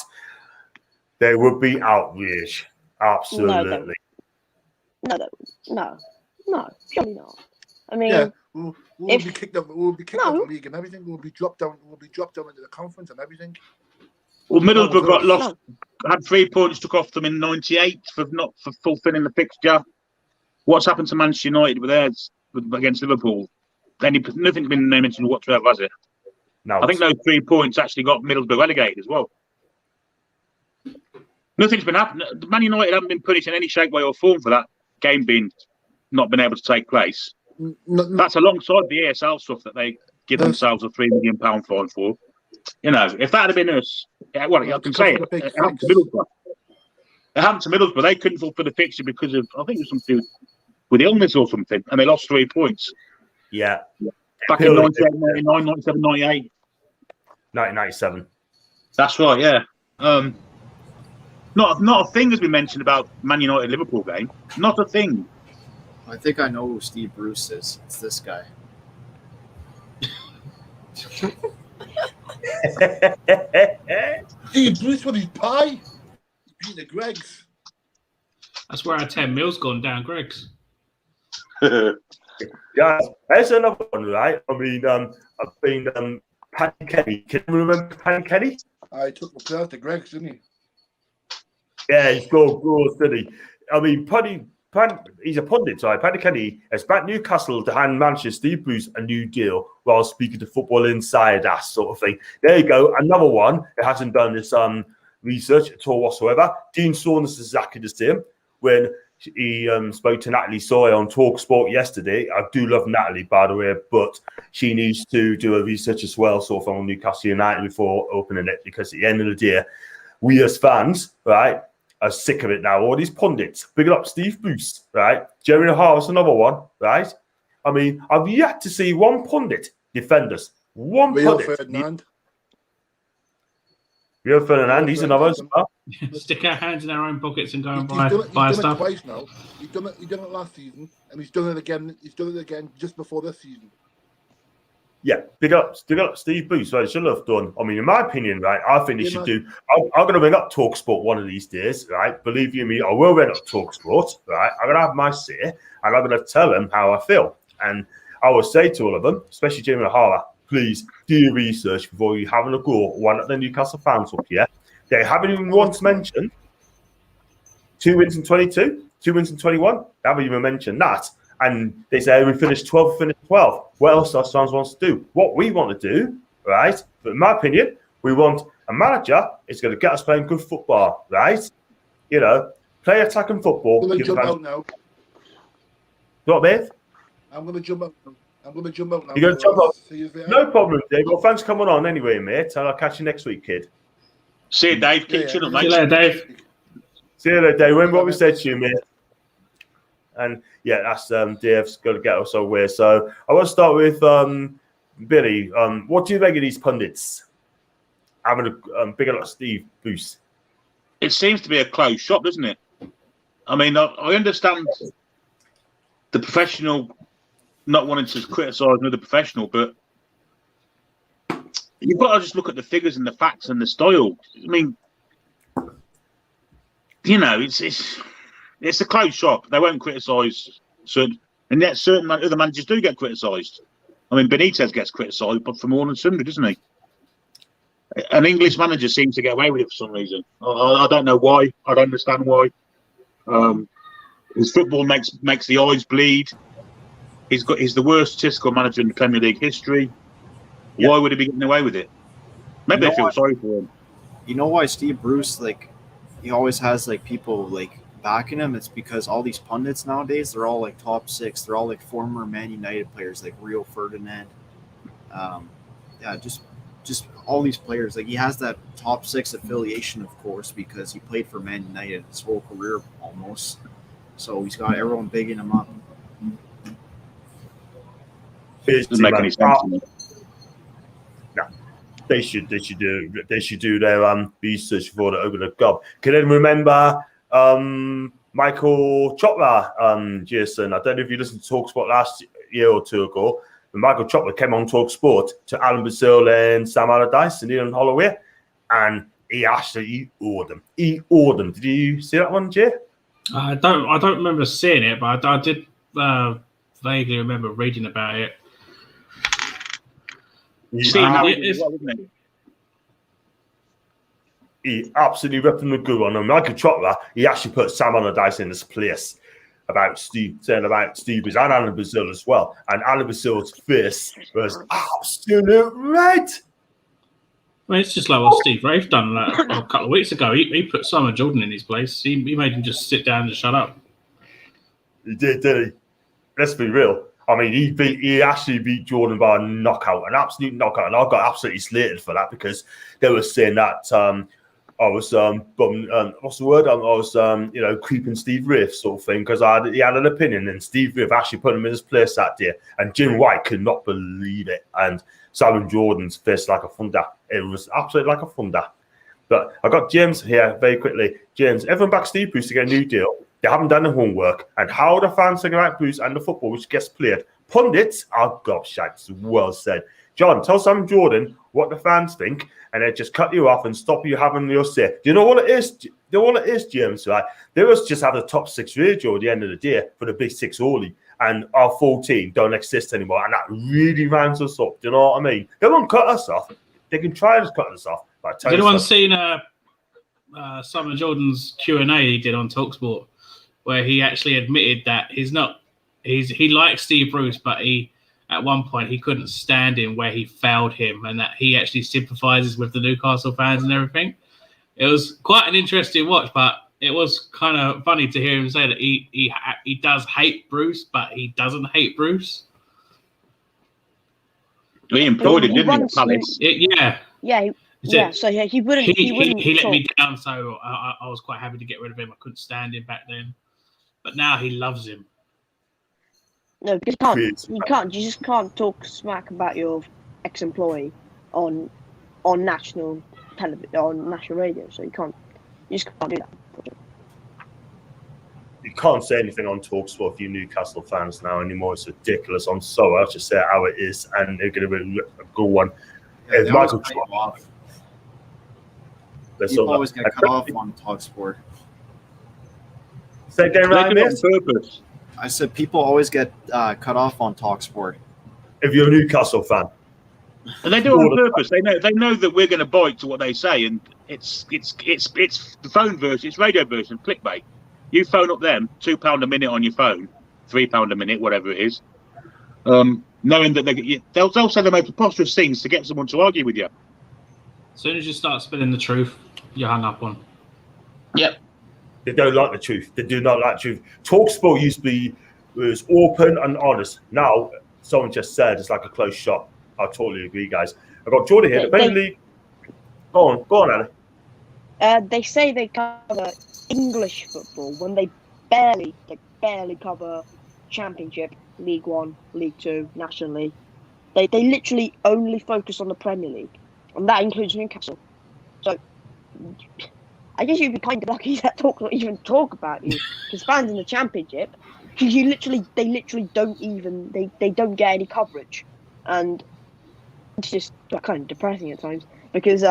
there would be outrage. Absolutely. No, surely not. I mean, Yeah, we'll be kicked out. We'll be kicked out of the league and everything. We'll be dropped down. We'll be dropped down into the conference and everything. Well, Middlesbrough got lost, had 3 points took off them in '98 for fulfilling the fixture. What's happened to Manchester United with theirs against Liverpool? Nothing's been mentioned whatsoever, has it? No. I think those 3 points actually got Middlesbrough relegated as well. Nothing's been happening. Man United haven't been punished in any shape, way, or form for that game not been able to take place. That's alongside the ESL stuff that they give themselves a £3 million fine for. You know, if that had been us, I can say it happened to Middlesbrough. It happened to Middlesbrough. They couldn't fulfill the fixture because of, I think it was something with illness or something, and they lost 3 points. Yeah. Back in 98, 99, 97, 98. 1997. That's right, yeah. Not a thing has been mentioned about Man United Liverpool game. Not a thing. I think I know who Steve Bruce is. It's this guy. Steve Bruce with his pie. He's beating the Gregs. That's where our 10 mil's gone down, Greg's. Yeah, there's another one, right? I mean, I've been Paddy Kenny. Can you remember Paddy Kenny? I took the player to Gregs, didn't he? Yeah, he scored goals, didn't he? I mean, Paddy, he's a pundit, right? Paddy Kenny has backed Newcastle to hand Manchester Steve Bruce a new deal while speaking to Football Insider, sort of thing. There you go, another one that hasn't done this research at all whatsoever. Dean Saunders is exactly the same. When he spoke to Natalie Sawyer on TalkSport yesterday. I do love Natalie, by the way, but she needs to do a research as well, sort of on Newcastle United before opening it, because at the end of the day, we as fans, right, are sick of it now. All these pundits, big up Steve Bruce, right? Jerry Harris, another one, right? I mean, I've yet to see one pundit defend us. One Rio pundit. Ferdinand. Rio Ferdinand, he's another as well. Stick our hands in our own pockets and go and He's done buy it stuff. twice now. He done it last season, and he's done it again. He's done it again just before this season. Yeah, big up Steve Bruce. Right, should have done. I mean, in my opinion, right, I think they should do. I'm going to ring up TalkSport one of these days, right? Believe you me, I will ring up TalkSport, right? I'm going to have my say, and I'm going to tell them how I feel. And I will say to all of them, especially Jamie O'Hara, please do your research before you having a go one at the Newcastle fans up here. They haven't even once mentioned 2 wins in 22, 2 wins in 21. They haven't even mentioned that. And they say we finished 12, finished 12. What else does fans want to do? What we want to do, right? But in my opinion, we want a manager is going to get us playing good football, right? You know, play attacking football. I'm going to jump out now. What, mate? I'm going to jump out. I'm going to jump out now. You're going to jump out? See you later. No problem, Dave. Well, thanks for coming on anyway, mate. And I'll catch you next week, kid. See you, Dave. Keep shut up, mate. See you later, Dave. See you later, Dave. Remember what we said to you, mate. And yeah, that's Dave's got to get us away. So I want to start with Billy. What do you think of these pundits having a big lot of Steve Bruce? It seems to be a closed shop, doesn't it? I mean, I understand the professional not wanting to criticise another professional, but you've got to just look at the figures and the facts and the style. I mean, you know, it's a closed shop. They won't criticise And yet certain other managers do get criticised. I mean, Benitez gets criticised, but for more than sundry, doesn't he? An English manager seems to get away with it for some reason. I don't know why. I don't understand why. His football makes the eyes bleed. He's the worst statistical manager in the Premier League history. Yeah. Why would he be getting away with it? Maybe they feel sorry for him. You know why Steve Bruce, like, he always has like people like backing him? It's because all these pundits nowadays, they're all like top six. They're all like former Man United players, like Rio Ferdinand. Just all these players. Like, he has that top six affiliation, of course, because he played for Man United his whole career almost. So he's got everyone bigging him up. Doesn't make any sense to me. No, they should do their research before they open the club. Can anyone remember Michael Chopra, Jason? I don't know if you listened to TalkSport last year or two ago. But Michael Chopra came on TalkSport to Alan Brazil and Sam Allardyce and Ian Holloway, and he awed them. He awed them. Did you see that one, Jay? I don't remember seeing it, but I did vaguely remember reading about it. He absolutely ripped them the goo on him. Michael Chopra, he actually put Sam Allardyce in his place about Steve Bruce and Alan Brazil as well. And Alan Brazil's face was absolute red. Well, it's just like what Steve Rafe done a couple of weeks ago. He put Simon Jordan in his place. He made him just sit down and shut up. He did he? Let's be real. I mean, he actually beat Jordan by a knockout, an absolute knockout, and I got absolutely slated for that because they were saying that I was what's the word? I was creeping Steve Rafe sort of thing because he had an opinion, and Steve Rafe actually put him in his place that day, and Jim White could not believe it, and Simon Jordan's fist like a thunder. It was absolutely like a thunder. But I got James here very quickly. James, everyone back Steve Bruce to get a new deal. They haven't done the homework, and how the fans think about Bruce and the football which gets played. Pundits are gobshites. Well said. John, tell Simon Jordan what the fans think, and they just cut you off and stop you having your say. Do you know what it is? Do you know what it is, James? Right? They was just have the top six radio at the end of the day for the big six only, and our 14 don't exist anymore, and that really rounds us up. Do you know what I mean? They won't cut us off. They can try to cut us off. Has anyone seen Simon Jordan's Q&A he did on TalkSport, where he actually admitted that he likes Steve Bruce, but at one point he couldn't stand him where he failed him, and that he actually sympathises with the Newcastle fans and everything. It was quite an interesting watch, but it was kind of funny to hear him say that he does hate Bruce, but he doesn't hate Bruce. He employed him, didn't he? Palace. So he wouldn't. He let me down, so I was quite happy to get rid of him. I couldn't stand him back then, but now he loves him. No, because you can't. You just can't talk smack about your ex-employee on national television, on national radio. So you just can't do that. You can't say anything on TalkSport for you Newcastle fans now anymore. It's ridiculous. I'm sorry. I'll just say it how it is, and they're going to be a good one. Yeah, Michael off. People always get cut off on TalkSport. Say again, Ryan, on purpose. I said people always get cut off on TalkSport. If you're a Newcastle fan. And they do it on purpose. They know that we're going to bite to what they say, and it's the phone version, it's radio version, clickbait. You phone up them, £2 a minute on your phone, £3 a minute, whatever it is, knowing that they'll say the most preposterous things to get someone to argue with you. As soon as you start spilling the truth, you're hung up on. Yep. They don't like the truth. They do not like truth. TalkSport used to was open and honest. Now, someone just said it's like a close shot. I totally agree, guys. I've got Jordan here. Go on, Ali. They say they cover English football when they barely cover Championship, League One, League Two, National League. They literally only focus on the Premier League, and that includes Newcastle. So I guess you'd be kind of lucky that Talk not even talk about you, because fans in the Championship, because they literally don't get any coverage, and it's just kind of depressing at times because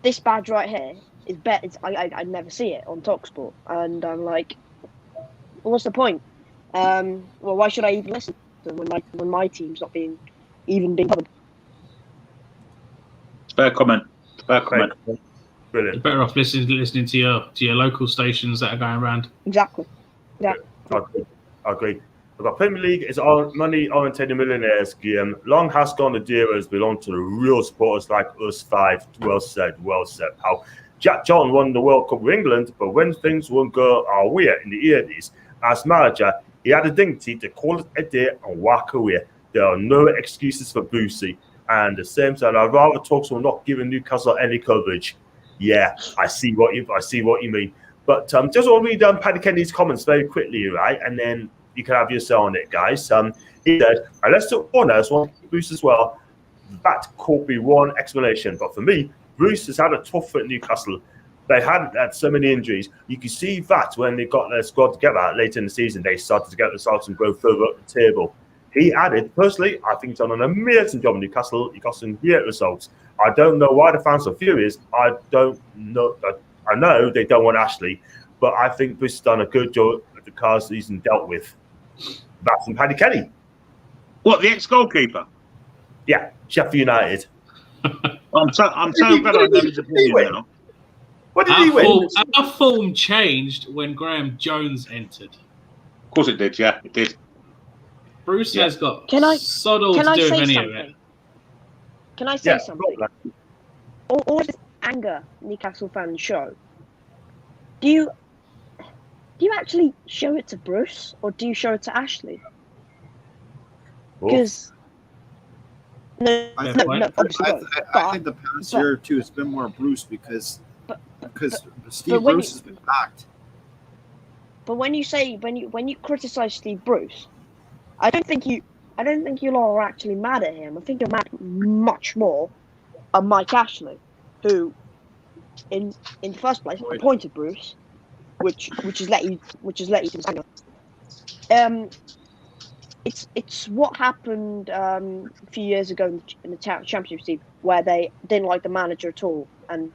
this badge right here is I never see it on TalkSport, and I'm like, what's the point? Well, why should I even listen to them when my team's not being covered? Fair comment. Fair comment. Brilliant. You're better off listening to your local stations that are going around. Exactly. Yeah. I agree. We've got Premier League is our money-oriented millionaires game. Long has gone the dearers belong to the real supporters like us five. Well said, pal. Jack John won the World Cup with England, but when things won't go our way in the 80s, as manager, he had the dignity to call it a day and walk away. There are no excuses for Brucey. And at the same time, I'd rather talk to him not giving Newcastle any coverage. Yeah, I see what you mean. But just want to read Paddy Kennedy's comments very quickly, right? And then you can have your say on it, guys. He said, unless the owners want to keep Bruce as well, that could be one explanation. But for me, Bruce has had a tough at Newcastle. They had so many injuries. You can see that when they got their squad together later in the season, they started to get themselves and go further up the table. He added, personally, I think he's done an amazing job in Newcastle. He got some great results. I don't know why the fans are furious. I don't know. I know they don't want Ashley, but I think Bruce has done a good job with the cards he's dealt with. That's from Paddy Kenny. What, the ex-goalkeeper? Yeah, Sheffield United. I'm so glad I know his opinion now. What did he win? Our form changed when Graham Jones entered. Of course it did, yeah, it did. Bruce has got sod all can to I do with say any something? of it. Can I say something? All this anger Newcastle fans show, do you actually show it to Bruce or do you show it to Ashley? Because I think the past year or two it's been more Bruce because Steve Bruce has been backed. But when you criticize Steve Bruce, I don't think you lot are actually mad at him. I think you're mad much more at Mike Ashley, who in the first place appointed Bruce, which has let you to it's what happened a few years ago in the championship team where they didn't like the manager at all, and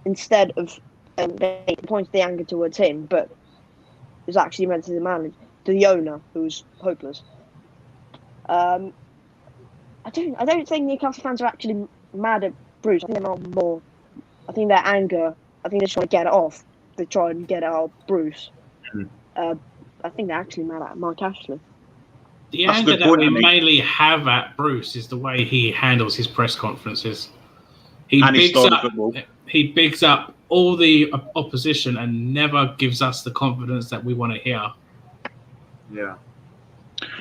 instead of they pointed the anger towards him, but it was actually meant to the manager, to the owner, who's hopeless. I don't think Newcastle fans are actually mad at Bruce. I think they're more. I think their anger. I think they're trying to get it off. They try and get it out of Bruce. I think they're actually mad at Mike Ashley. The anger that we mainly have at Bruce is the way he handles his press conferences. He bigs up all the opposition and never gives us the confidence that we want to hear. Yeah.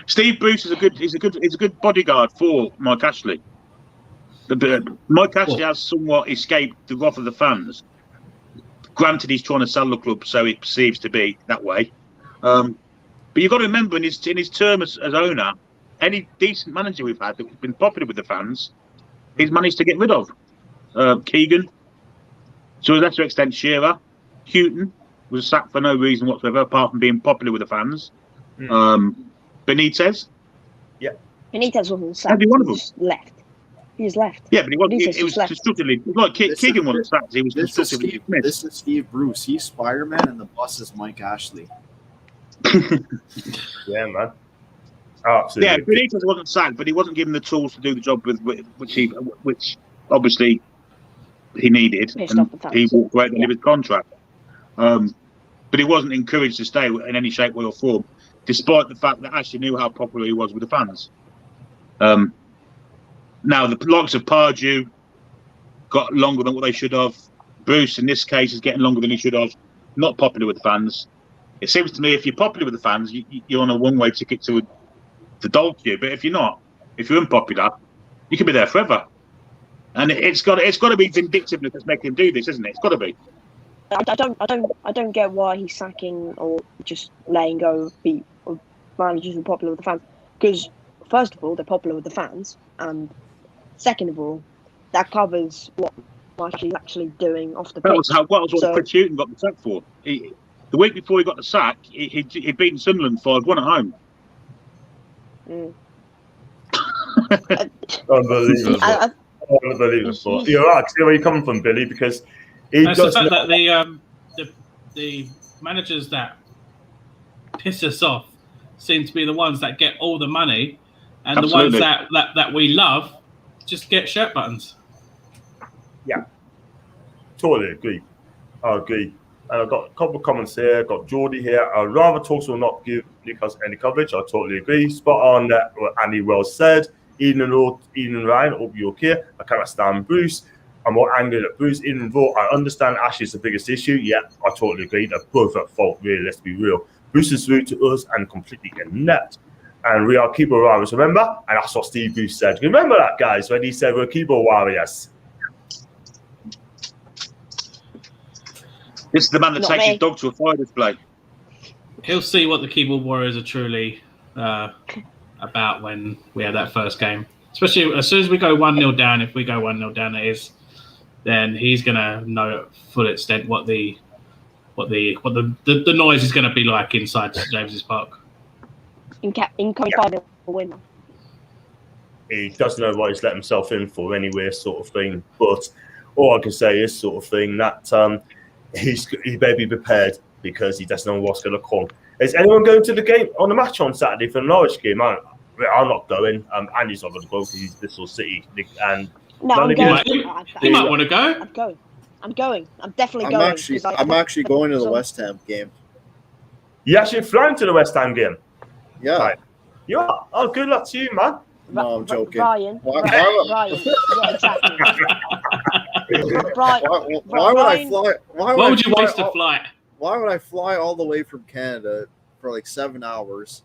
Steve Bruce is a good bodyguard for Mike Ashley. Mike Ashley has somewhat escaped the wrath of the fans. Granted, he's trying to sell the club, so it perceives to be that way. But you've got to remember, in his term as owner, any decent manager we've had that's been popular with the fans, he's managed to get rid of. Keegan, to a lesser extent, Shearer, Houghton was sacked for no reason whatsoever, apart from being popular with the fans. Benitez. Yeah. Benitez wasn't sacked. Every one of them. Left. He just left. Yeah, but he was constructively. Like Keegan wasn't sacked. He was constructively dismissed. This is Steve Bruce. He's Spider-Man, and the boss is Mike Ashley. Yeah, man. Absolutely. Yeah, Benitez wasn't sacked, but he wasn't given the tools to do the job with which obviously he needed. And he walked away at the end of his contract. But he wasn't encouraged to stay in any shape, way, or form, despite the fact that Ashley knew how popular he was with the fans. Now, the likes of Pardew got longer than what they should have. Bruce, in this case, is getting longer than he should have. Not popular with the fans. It seems to me if you're popular with the fans, you're on a one-way ticket to the dog queue. But if you're not, if you're unpopular, you can be there forever. And it's got to be vindictiveness that's making him do this, isn't it? It's got to be. I don't get why he's sacking or just letting go of managers who are popular with the fans. Because first of all, they're popular with the fans, and second of all, that covers what he's actually doing off the pitch. What Chris Houghton got the sack for. The week before he got the sack, he'd beaten Sunderland 5-1 at home. Unbelievable. Unbelievable. You're right. I see where you're coming from, Billy, because it's the fact that the managers that piss us off seem to be the ones that get all the money, and Absolutely. the ones that we love just get shirt buttons. Yeah, totally agree. I agree. And I've got a couple of comments here. I've got Geordie here. I'd rather Tulsa will not give Newcastle any coverage. I totally agree. Spot on what Andy Wells said. Eden and Ryan, hope you're okay. I cannot stand Bruce. I'm more angry at Bruce. Eden and Vaught, I understand Ashley's the biggest issue. Yeah, I totally agree. They're both at fault, really. Let's be real. Bruce is rude to us and completely inept. And we are keyboard warriors, remember? And that's what Steve Bruce said. Remember that, guys, when he said we're keyboard warriors? This is the man that takes his dog to a fire display. He'll see what the keyboard warriors are truly about when we have that first game. Especially as soon as we go 1-0 down, if we go 1-0 down, it is, then he's gonna know at full extent what the noise is gonna be like inside St James's Park. In coming 5-0 win. He doesn't know what he's let himself in for anyway, sort of thing. But all I can say is sort of thing that he may be prepared because he doesn't know what's going to come. Is anyone going to the game on the match on Saturday for the Norwich game? I'm not going. Andy's not going to go because he's Bristol City. And no, I'm going. You might want to go. I'm going. I'm definitely going. I'm actually going to the West Ham game. You actually flying to the West Ham game? Yeah. Right. You are? Oh, good luck to you, man. No, I'm joking. Ryan. Why Yeah, exactly. Why would I fly? Why would you waste a flight? Why would I fly all the way from Canada for like 7 hours,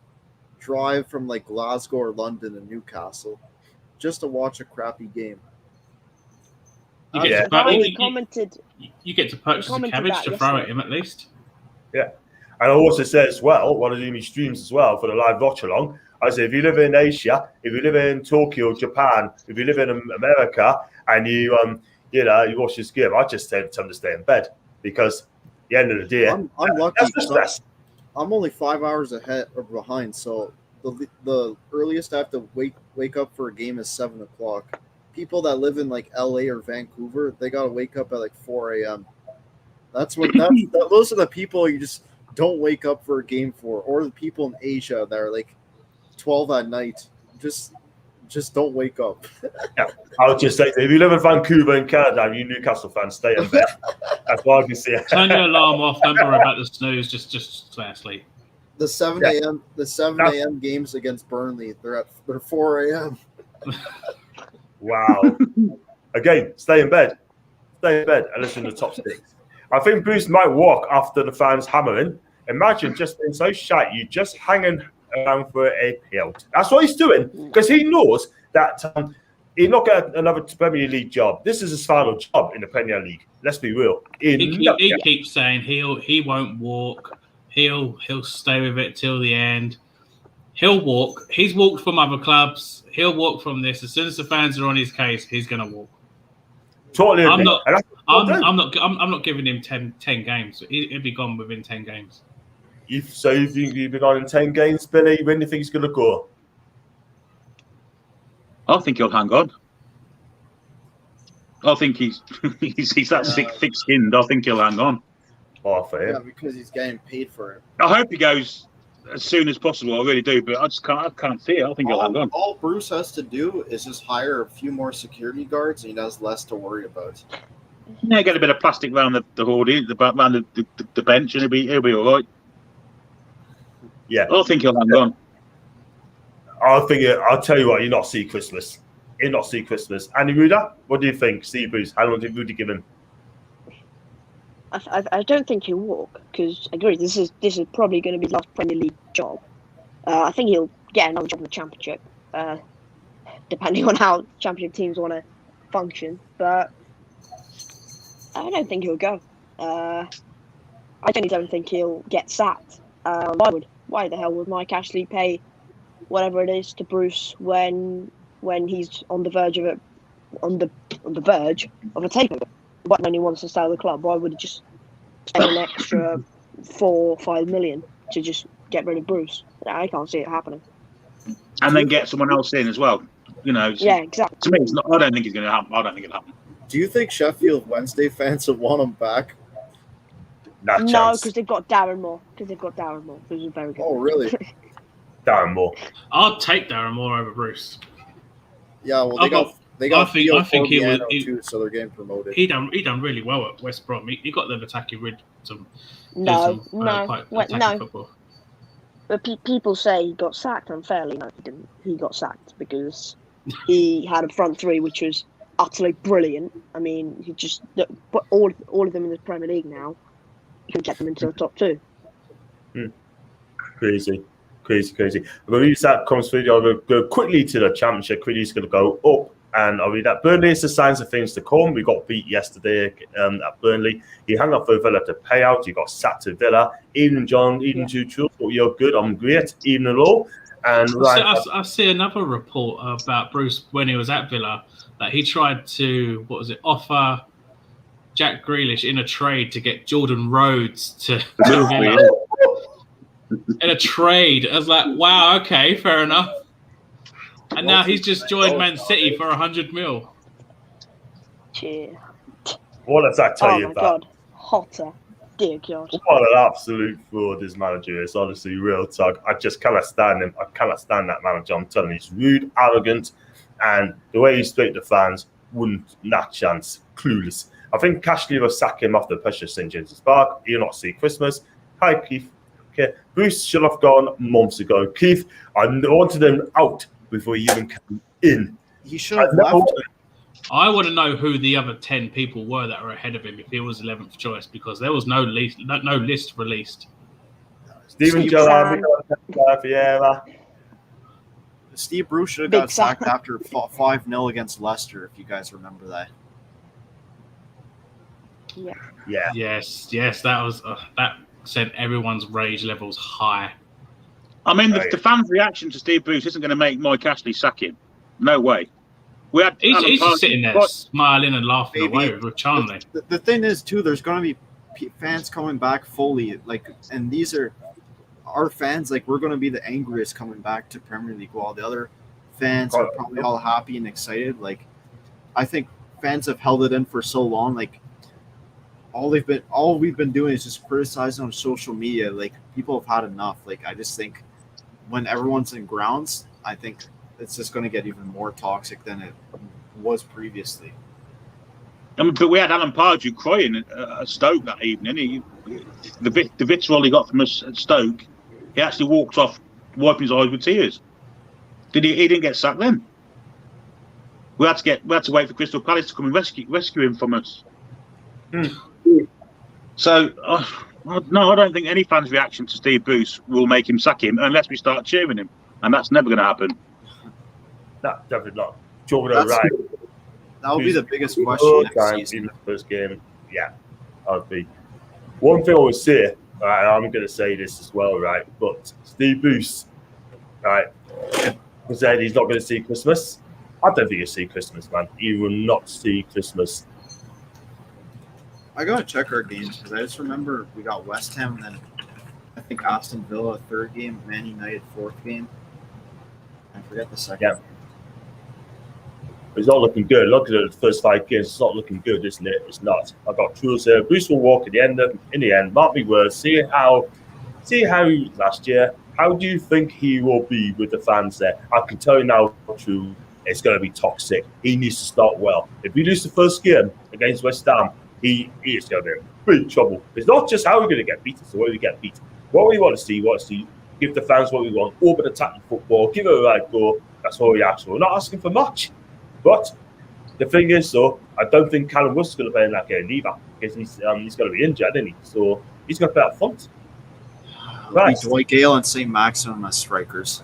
drive from like Glasgow or London to Newcastle, just to watch a crappy game? You get to purchase a cabbage to throw at him at least. Yeah. And I also say as well, when I do my streams as well for the live watch along, I say if you live in Asia, if you live in Tokyo, Japan, if you live in America, and you you watch this game, I just tell them to stay in bed because at the end of the day, I'm lucky. That's the stress. I'm only 5 hours ahead or behind, so the earliest I have to wake up for a game is 7 o'clock. People that live in like LA or Vancouver, they gotta wake up at like 4 a.m. Those are the people you just don't wake up for a game for, or the people in Asia that are like 12 at night. Just don't wake up. Yeah, I would just say if you live in Vancouver in Canada and you Newcastle fans, stay in bed. That's what I can see. Turn your alarm off. Don't worry about the snooze. Just stay asleep. The 7 a.m. games against Burnley, they're 4 a.m. Wow. Again, stay in bed. Stay in bed and listen to the top six. I think Bruce might walk after the fans hammering. Imagine just being so shy, you just hanging around for a payout. That's what he's doing because he knows that he'll not get another Premier League job. This is his final job in the Premier League. Let's be real. He keeps saying he won't walk. He'll stay with it till the end. He'll walk. He's walked from other clubs. He'll walk from this. As soon as the fans are on his case, he's going to walk. Totally. I'm not giving him 10 games. He'll be gone within 10 games. So you think you've been on in 10 games, Billy? When do you think he's going to go? I think he'll hang on. I think he's that thick-skinned. I think he'll hang on. Oh, fair. Yeah, because he's getting paid for it. I hope he goes as soon as possible. I really do, but I can't see it. I think he'll hang on. All Bruce has to do is just hire a few more security guards, and he has less to worry about. Yeah, get a bit of plastic around the hoarding, around the bench, and he'll be all right. Yeah, I think he'll hang on. I'll tell you what, you'll not see Christmas. You'll not see Christmas. Andy Ruda, what do you think? Steve Bruce, how long did Rudy give him? I don't think he'll walk because I agree. This is probably going to be his last Premier League job. I think he'll get another job in the Championship, depending on how Championship teams want to function. But I don't think he'll go. I don't think he'll get sacked. Why the hell would Mike Ashley pay whatever it is to Bruce when he's on the verge of a takeover? When he wants to sell the club, why would he just spend an extra 4 or 5 million to just get rid of Bruce? I can't see it happening. And then get someone else in as well. Yeah, exactly. To me, it's not, I don't think it's going to happen. I don't think it'll happen. Do you think Sheffield Wednesday fans would want him back? No, because they've got Darren Moore. Who's very good. Oh, really? Darren Moore. I'll take Darren Moore over Bruce. Yeah, well, they got I think he was too, so they're getting promoted. He done really well at West Brom. He got them attacking with some quite attacking football. But people say he got sacked unfairly. No, he didn't. He got sacked because he had a front three which was utterly brilliant. I mean, he just put all of them in the Premier League now. You can get them into the top two. Crazy. I'm going to use that comes through. I'll go quickly to the Championship. Quickly, it's going to go up. And I'll read that. Burnley is the signs of things to come. We got beat yesterday at Burnley. You hung up for Villa to pay out. You got sacked to Villa. Evening, John. Evening, Jude. You're good. I'm great. Evening, all. And I see another report about Bruce when he was at Villa that he tried to offer Jack Grealish in a trade to get Jordan Rhodes to Villa. In a trade. I was like, wow, okay, fair enough. And now he's just joined Man City for 100 mil. Cheer. What does that tell you about? about? God, hotter. Dear God. What an absolute fraud this manager is. Honestly, real talk. I just cannot stand him. I cannot stand that manager. I'm telling you, he's rude, arrogant, and the way he spoke to fans wouldn't not chance. Clueless. I think Cashley will sack him after the pressure St. James's Park. He'll not see Christmas. Hi, Keith. Okay. Bruce should have gone months ago. Keith, I wanted him out before he even came in. He should have left. I want to know who the other 10 people were that were ahead of him if he was 11th choice, because there was no list released. Stephen Gerrard, Vieira. Steve Bruce should have got sacked after 5-0 against Leicester, if you guys remember that. Yeah. Yes, that was that sent everyone's rage levels high. I mean, the fans' reaction to Steve Bruce isn't going to make Mike Ashley sack him. No way. He's just sitting there smiling and laughing away with Charnley. The thing is, too, there's going to be fans coming back fully, and these are our fans. We're going to be the angriest coming back to Premier League, while the other fans are probably all happy and excited. I think fans have held it in for so long. All we've been doing is just criticizing on social media. People have had enough. I just think when everyone's in grounds, I think it's just going to get even more toxic than it was previously. But we had Alan Pardew crying at Stoke that evening. The vitriol he got from us at Stoke, he actually walked off wiping his eyes with tears. He didn't get sacked then. We had to wait for Crystal Palace to come and rescue him from us. So, no, I don't think any fan's reaction to Steve Bruce will make him sack him unless we start cheering him, and that's never going to happen. No, definitely not. Jordan Wright. That would be the biggest question next season. In the first game, yeah, that would be. One thing I would say, right, I'm going to say this as well, right, but Steve Bruce, right, said he's not going to see Christmas. I don't think he'll see Christmas, man. He will not see Christmas. I got to check our games because I just remember we got West Ham and then I think Aston Villa, third game, Man United, fourth game. I forget the second. Yeah. It's not looking good. Look at the first 5 games. It's not looking good, isn't it? It's not. I got Truls here. Bruce will walk in the end. Mark me words. See how he was last year. How do you think he will be with the fans there? I can tell you now, Truls, it's going to be toxic. He needs to start well. If we lose the first game against West Ham, he is going to be in big trouble. It's not just how we're going to get beaten, it's the way we get beaten. What we want to see, give the fans what we want. Open attacking football, give it a right go. That's what we ask for. We're not asking for much. But the thing is, though, I don't think Callum Wilson's going to play in that game either because he's going to be injured, isn't he? So he's going to play up front. Right. Dwight Gale and St. Maximum as strikers.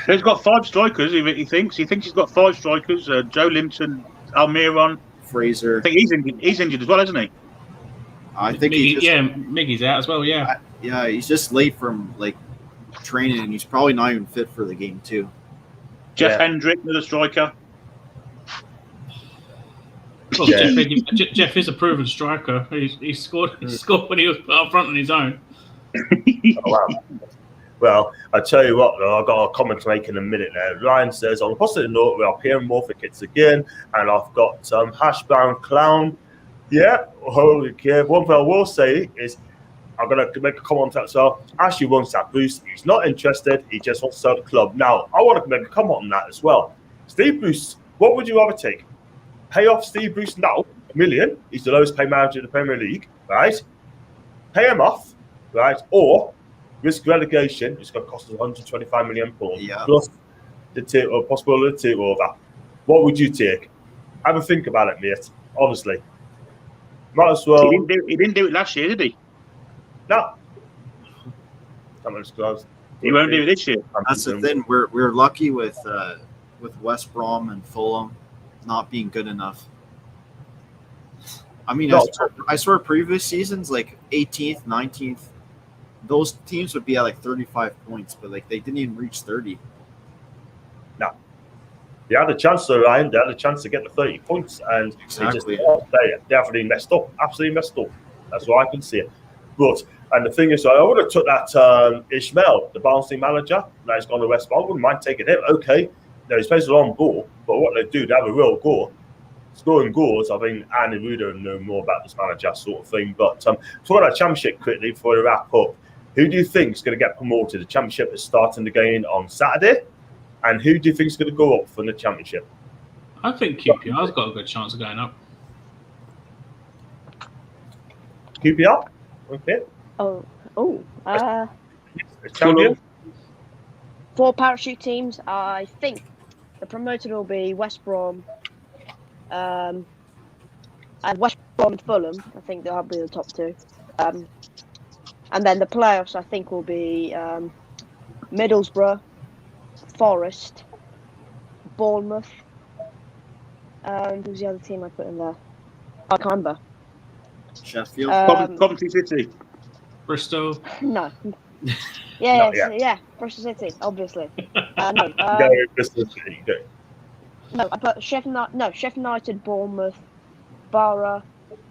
He's got 5 strikers, he thinks. He thinks he's got 5 strikers. Joe Linton, Almiron. Fraser. I think he's injured as well, isn't he? I think Miggy's out as well, yeah. Yeah, he's just late from training and he's probably not even fit for the game too. Jeff Hendrick, another striker. Well, Jeff is a proven striker. He scored when he was up front on his own. Oh, wow. Well, I tell you what, though, I've got a comment to make in a minute now. Ryan says, on a positive note, we are hearing more for kids again, and I've got Hash Brown Clown. Yeah, holy kid. One thing I will say is I'm going to make a comment on that. So Ashley wants that boost. He's not interested. He just wants to sell the club. Now, I want to make a comment on that as well. Steve Bruce, what would you rather take? Pay off Steve Bruce now, $1 million. He's the lowest paid manager in the Premier League, right? Pay him off, right? Or risk relegation. It's going to cost us £125 million plus the possibility of that. What would you take? Have a think about it, mate. Honestly, might as well. He didn't do it last year, did he? No. He won't do it this year. That's the thing. We're lucky with West Brom and Fulham not being good enough. I mean, I swear previous seasons, like 18th, 19th, those teams would be at like 35 points, but like they didn't even reach 30. No. They had a chance, though, Ryan. They had a chance to get the 30 points, and Exactly. they definitely messed up. Absolutely messed up. That's what I can see. But, and the thing is, I would have took that Ishmael, the Barnsley manager, now he's gone to West Brom. I wouldn't mind taking him. Okay. No, he's plays a long ball, but what they do, they have a real goal. Scoring goals, I think Andy Ruder know more about this manager sort of thing. But talking about Championship quickly before we wrap up, who do you think is going to get promoted? The Championship is starting again on Saturday. And who do you think is going to go up from the Championship? I think QPR's got a good chance of going up. QPR? Okay. Champion? 4 parachute teams. I think the promoted will be West Brom, and West Brom and Fulham. I think they'll be the top 2. And then the playoffs, I think, will be Middlesbrough, Forest, Bournemouth. Who's the other team I put in there? I can't remember. Sheffield. Coventry City. Bristol. No. Yeah, Bristol City, obviously. No. Bristol City. Go. No, I put Sheffield United, Bournemouth, Borough,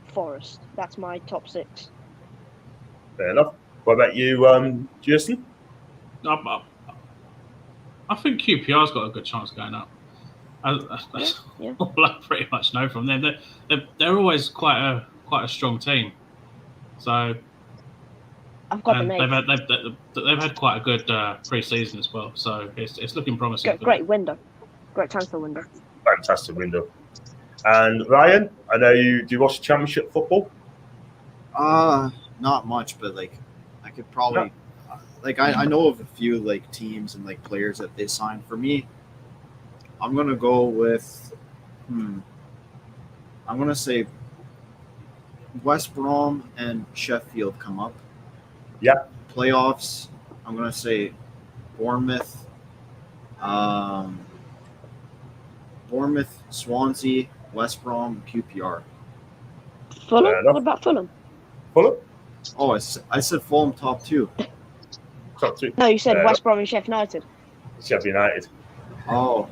Forest. That's my top 6. Fair enough. What about you, Jason? I think QPR's got a good chance of going up. That's all I pretty much know from them. They're always quite a strong team. So I've got them. They've had quite a good pre-season as well. So it's looking promising. Great window, great transfer window. Fantastic window. And Ryan, I know do you watch Championship football? Not much, but like I could probably I know of a few like teams and like players that they signed. For me, I'm gonna go with I'm gonna say West Brom and Sheffield come up. Yeah. Playoffs, I'm gonna say Bournemouth, Swansea, West Brom, QPR. Fulham? What about Fulham? Fulham? Oh, I said Fulham top 2. Top 2. No, you said West Brom and Sheffield United. Sheffield United. Oh.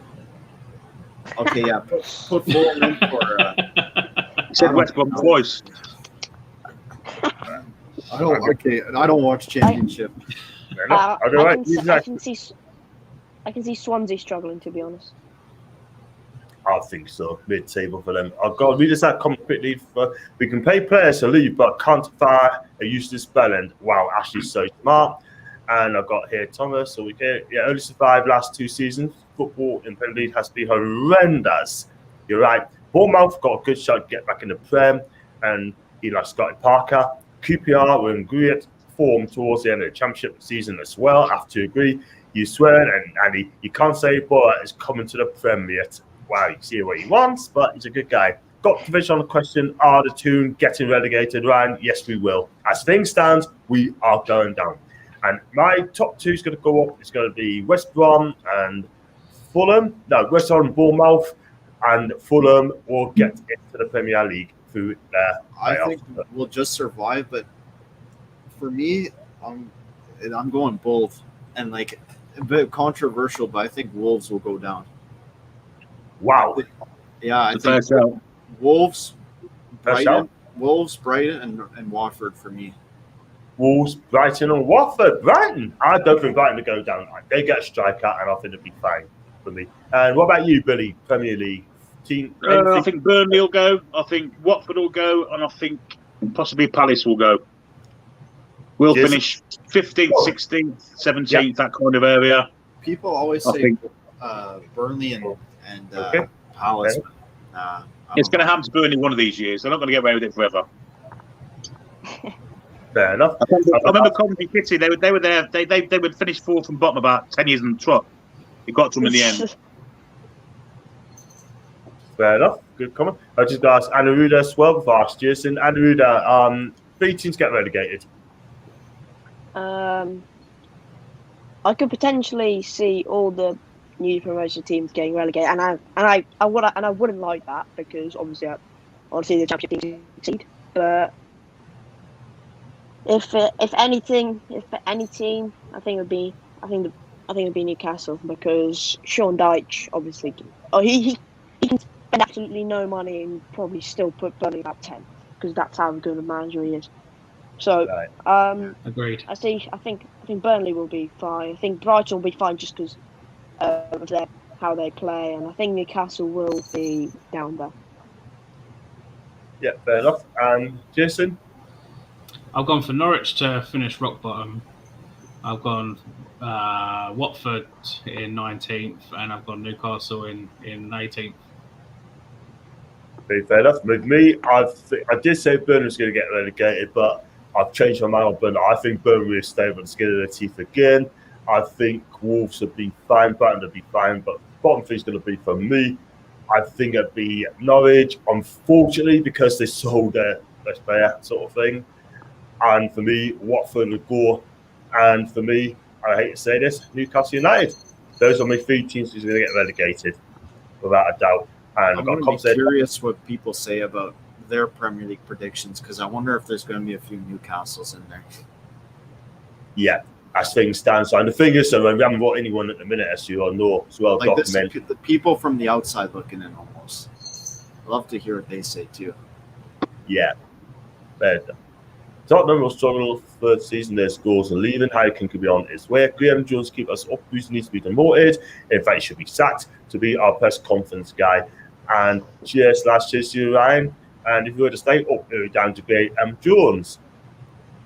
Okay, yeah. Put Fulham in for. Said West Brom twice. I don't watch Championship. I can see Swansea struggling, to be honest. I think so. Mid-table for them. I've got to read this out quickly. We can pay players to leave, but can't fire a useless spelling. Wow, Ashley's so smart. And I've got here Thomas. So we can only survived last 2 seasons. Football in Premier League has been horrendous. You're right. Bournemouth got a good shot to get back in the Prem, and he likes Scotty Parker. QPR were in great form towards the end of the Championship season as well. I have to agree. You swear, and you can't say Bola is coming to the Prem yet. Wow, you see what he wants, but he's a good guy. Got to finish on the question, are the Toon getting relegated, Ryan? Yes, we will. As things stand, we are going down. And my top 2 is going to go up. It's going to be West Brom and Fulham. No, West Brom and Bournemouth, and Fulham will get into the Premier League through their I think we'll just survive, but for me, I'm going both. And like a bit controversial, but I think Wolves will go down. Wow. Yeah, I think Wolves, Brighton, and Watford for me. Wolves, Brighton, and Watford. Brighton. I don't think Brighton will go down. They get a striker, and I think it'll be fine for me. And what about you, Billy? Premier League team? I think Burnley will go. I think Watford will go, and I think possibly Palace will go. We'll finish 15th, 16th, 17th, that kind of area. People always I say think- Burnley and Okay. Palace. Okay. It's going to happen to Burnley one of these years. They're not going to get away with it forever. Fair enough. I remember Coventry City. They were there. They would finish fourth from bottom about 10 years in the trot. It got to them in the end. Fair enough. Good comment. I just asked Anaruda as well before I asked Jason. Anaruda, 3 teams get relegated. I could potentially see all the new promoted teams getting relegated, and I wouldn't like that, because obviously I want to see the championship team succeed. But if any team, I think it'd be Newcastle, because Sean Dyche obviously he can spend absolutely no money and probably still put Burnley about 10, because that's how good a manager he is. So Right. Agreed. I think Burnley will be fine. I think Brighton will be fine just because of how they play, and I think Newcastle will be down there. Yeah, fair enough. And Jason? I've gone for Norwich to finish rock bottom. I've gone Watford in 19th, and I've gone Newcastle in 18th. Very fair enough. With me, I did say Burnley was going to get relegated, but I've changed my mind on Burnley. I think Burnley will stay with the skin of their teeth again. I think Wolves will be fine, Brighton will be fine, but bottom 3 is going to be for me. I think it'd be Norwich, unfortunately, because they sold their best player, sort of thing. And for me, Watford would go. And for me, I hate to say this, Newcastle United. Those are my 3 teams who's going to get relegated, without a doubt. And I'm going to be curious what people say about their Premier League predictions, because I wonder if there's going to be a few Newcastles in there. Yeah, as things stand. So, and the thing is, so we haven't got anyone at the minute, as you all know, as well. Like the people from the outside looking in, almost. I'd love to hear what they say too. Yeah, fair enough. Tottenham will struggle for the season. Their scores are leaving. Harry could be on his way. Graham Jones keep us up. Who needs to be demoted? In fact, he should be sacked to be our press conference guy. And cheers to you, Ryan. And if you were to stay up, it would down to Graham Jones.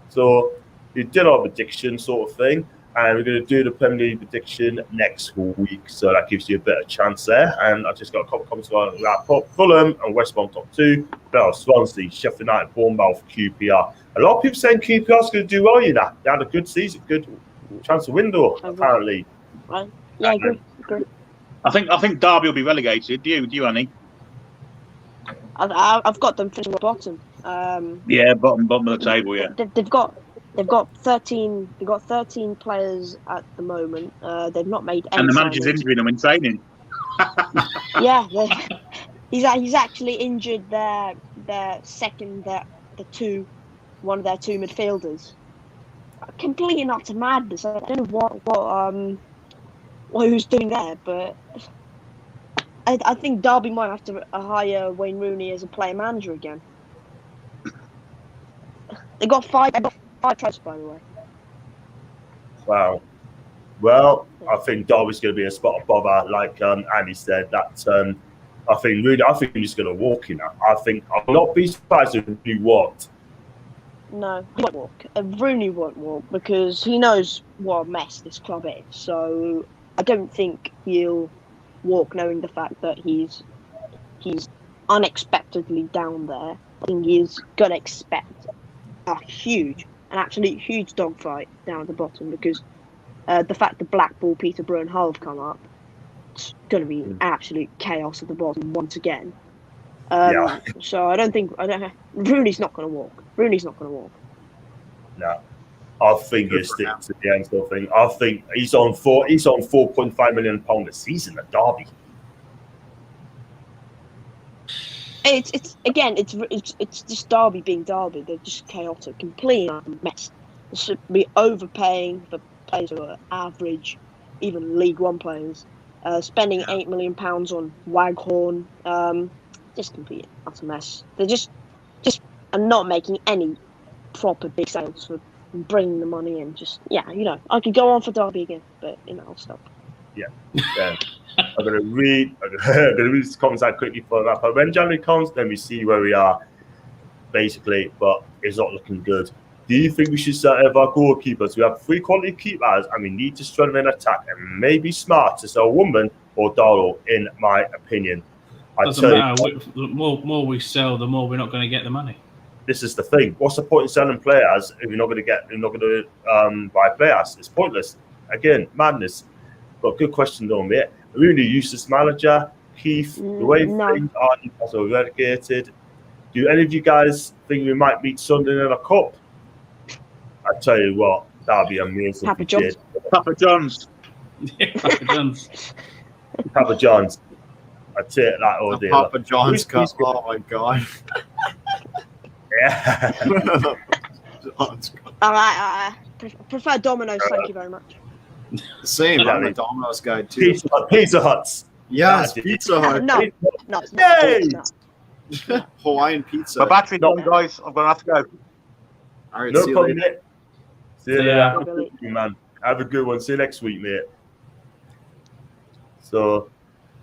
So we did our prediction sort of thing, and we're going to do the Premier League prediction next week. So that gives you a better chance there. And I just got a couple of comments about that. Fulham and West Brom top 2. Bell, Swansea, Sheffield United, Bournemouth, QPR. A lot of people saying QPR's going to do well, you know. They had a good season, good transfer window, apparently. Right. Yeah, good. I think Derby will be relegated. Do you, Annie? I've got them finishing at the bottom. Yeah, bottom of the table. Yeah, they've got 13. They've got 13 players at the moment. They've not made any. And the manager's signings. injuring them in training. Yeah, he's actually injured one of their 2 midfielders. Completely and utter madness. I don't know what he was doing there, but I think Derby might have to hire Wayne Rooney as a player manager again. They got 5 tries, by the way. Wow. Well, I think Derby's going to be a spot of bother, like Andy said. That I think he's going to walk in. I think I'll not be surprised if he won't. No, he won't walk. Rooney won't walk because he knows what a mess this club is. So I don't think he'll walk knowing the fact that he's unexpectedly down there. I think he's going to expect an absolute huge dogfight down at the bottom, because the fact that Blackpool, Peterborough and Hull have come up, it's going to be absolute chaos at the bottom once again. So I don't think Rooney's not going to walk. No, I think he'll stick to the end sort of thing. I think he's on £4.5 million a season at Derby. It's just Derby being Derby. They're just chaotic, complete mess. They should be overpaying for players who are average, even League One players. Spending £8 million on Waghorn. Just complete utter mess. They're just are not making any proper big sales for bringing the money in. I could go on for Derby again, but I'll stop. Yeah. I'm going to read these comments out quickly for that. But when January comes, then we see where we are, basically. But it's not looking good Do you think we should start our goalkeepers? We have 3 quality keepers, and we need to strengthen attack. And maybe smart to sell Woman or Darrell, in my opinion. Doesn't matter. The more we sell, the more we're not going to get the money. This is the thing. What's the point in selling players if you're not going to buy players? It's pointless. Again, madness. But good question though, mate. Really useless manager. Keith, the way things are, Newcastle relegated. Do any of you guys think we might meet Sunderland in a cup? I tell you what, that'd be amazing. Papa John's. Papa John's. Papa John's. Papa John's. I'd take that all day. Papa John's cup. Oh my god. Yeah. All right. Prefer Domino's. Thank you very much. Same. I'm a Domino's guy too. Pizza Huts. Yes, Pizza Hut. No, it's not. No. Hawaiian pizza. My battery's on, guys. I'm gonna have to go. All right. No see problem, you later. mate. See you later, man. Have a good one. See you next week, mate. So,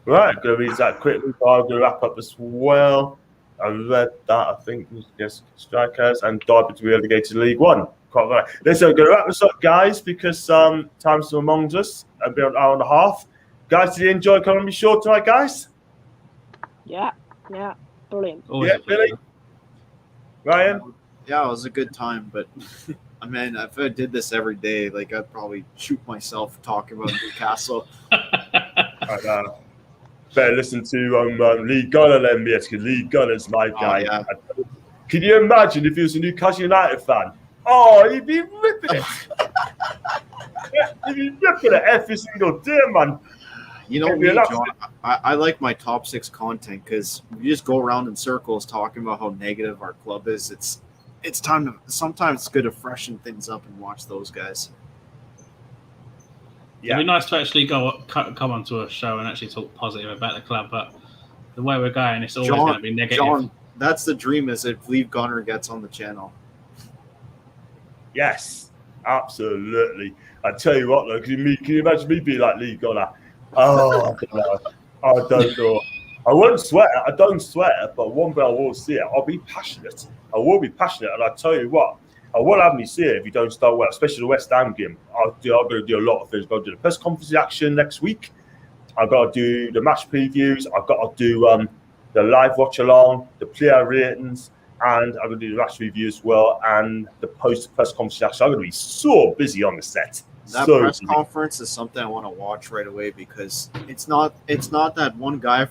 right, going to read that quickly. I'm going to wrap up as well. I read that, I think, yes, strikers and Derby to be relegated to League One. Quite right. Listen, I'm going to wrap this up, guys, because time's amongst us. I'll be an hour and a half. Guys, did you enjoy coming on the show tonight, guys? Yeah, brilliant. Yeah, Billy? Ryan? Yeah, it was a good time, but I mean, if I did this every day, like I'd probably shoot myself talking about Newcastle. Better listen to Lee Gunner then, mate, because Lee Gunner's my guy. Yeah. Can you imagine if he was a Newcastle United fan? Oh, he'd be ripping it. He'd be ripping it every single day, man. You know me, John, I like my top 6 content because we just go around in circles talking about how negative our club is. It's time to, sometimes it's good to freshen things up and watch those guys. Yeah. It'd be nice to actually come onto a show and actually talk positive about the club, but the way we're going, it's always going to be negative. John, that's the dream, is if Lee Gunner gets on the channel. Yes, absolutely. I tell you what, though, can you imagine me being like Lee Gunner? Oh, I don't know. I won't sweat it. I don't sweat it, but one thing I will see it, I'll be passionate. I will be passionate, and I tell you what, I will have me see it if you don't start well, especially the West Ham game. I'm going to do a lot of things. I've got to do the press conference action next week. I've got to do the match previews. I've got to do the live watch along, the player ratings, and I'm going to do the match review as well, and the post press conference action. I'm going to be so busy on the set. That press conference is something I want to watch right away, because it's not that one guy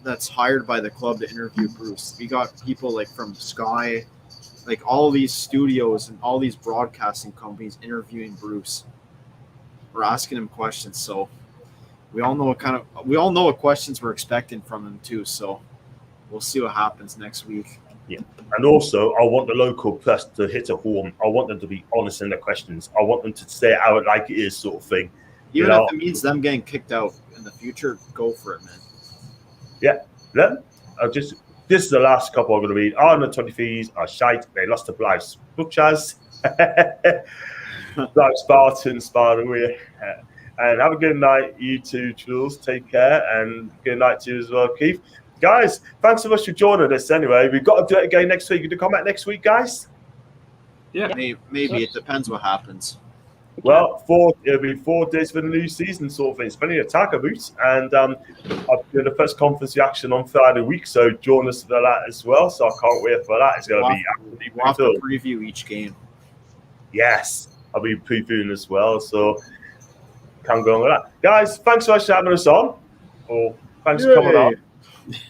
that's hired by the club to interview Bruce. We got people like from Sky, like all these studios and all these broadcasting companies interviewing Bruce. We're asking him questions, so we all know what questions we're expecting from him too. So we'll see what happens next week. Yeah, and also I want the local press to hit a home. I want them to be honest in their questions. I want them to say it out like it is, sort of thing. Even if it means them getting kicked out in the future, go for it, man. Yeah, this is the last couple I'm going to read. Arnold 23s are shite. They lost to Blythe's Butchers. Like Spartans, by the way. And have a good night, you two, Jules. Take care, and good night to you as well, Keith. Guys, thanks so much for joining us anyway. We've got to do it again next week. You can come back next week, guys? Yeah. Maybe. It depends what happens. Well, it'll be 4 days for the new season, sort of thing. It's plenty of attacker boots. And I'll do the press conference reaction on Friday week, so join us for that as well. So I can't wait for that. It's going to be absolutely brutal. We'll have to preview each game. Yes, I'll be previewing as well, so can't go on with that. Guys, thanks so much for having us on. Thanks for coming on.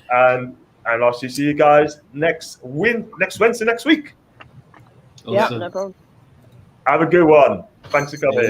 And I'll see you guys next Wednesday next week. Yeah, no problem. Have a good one. Thanks for coming.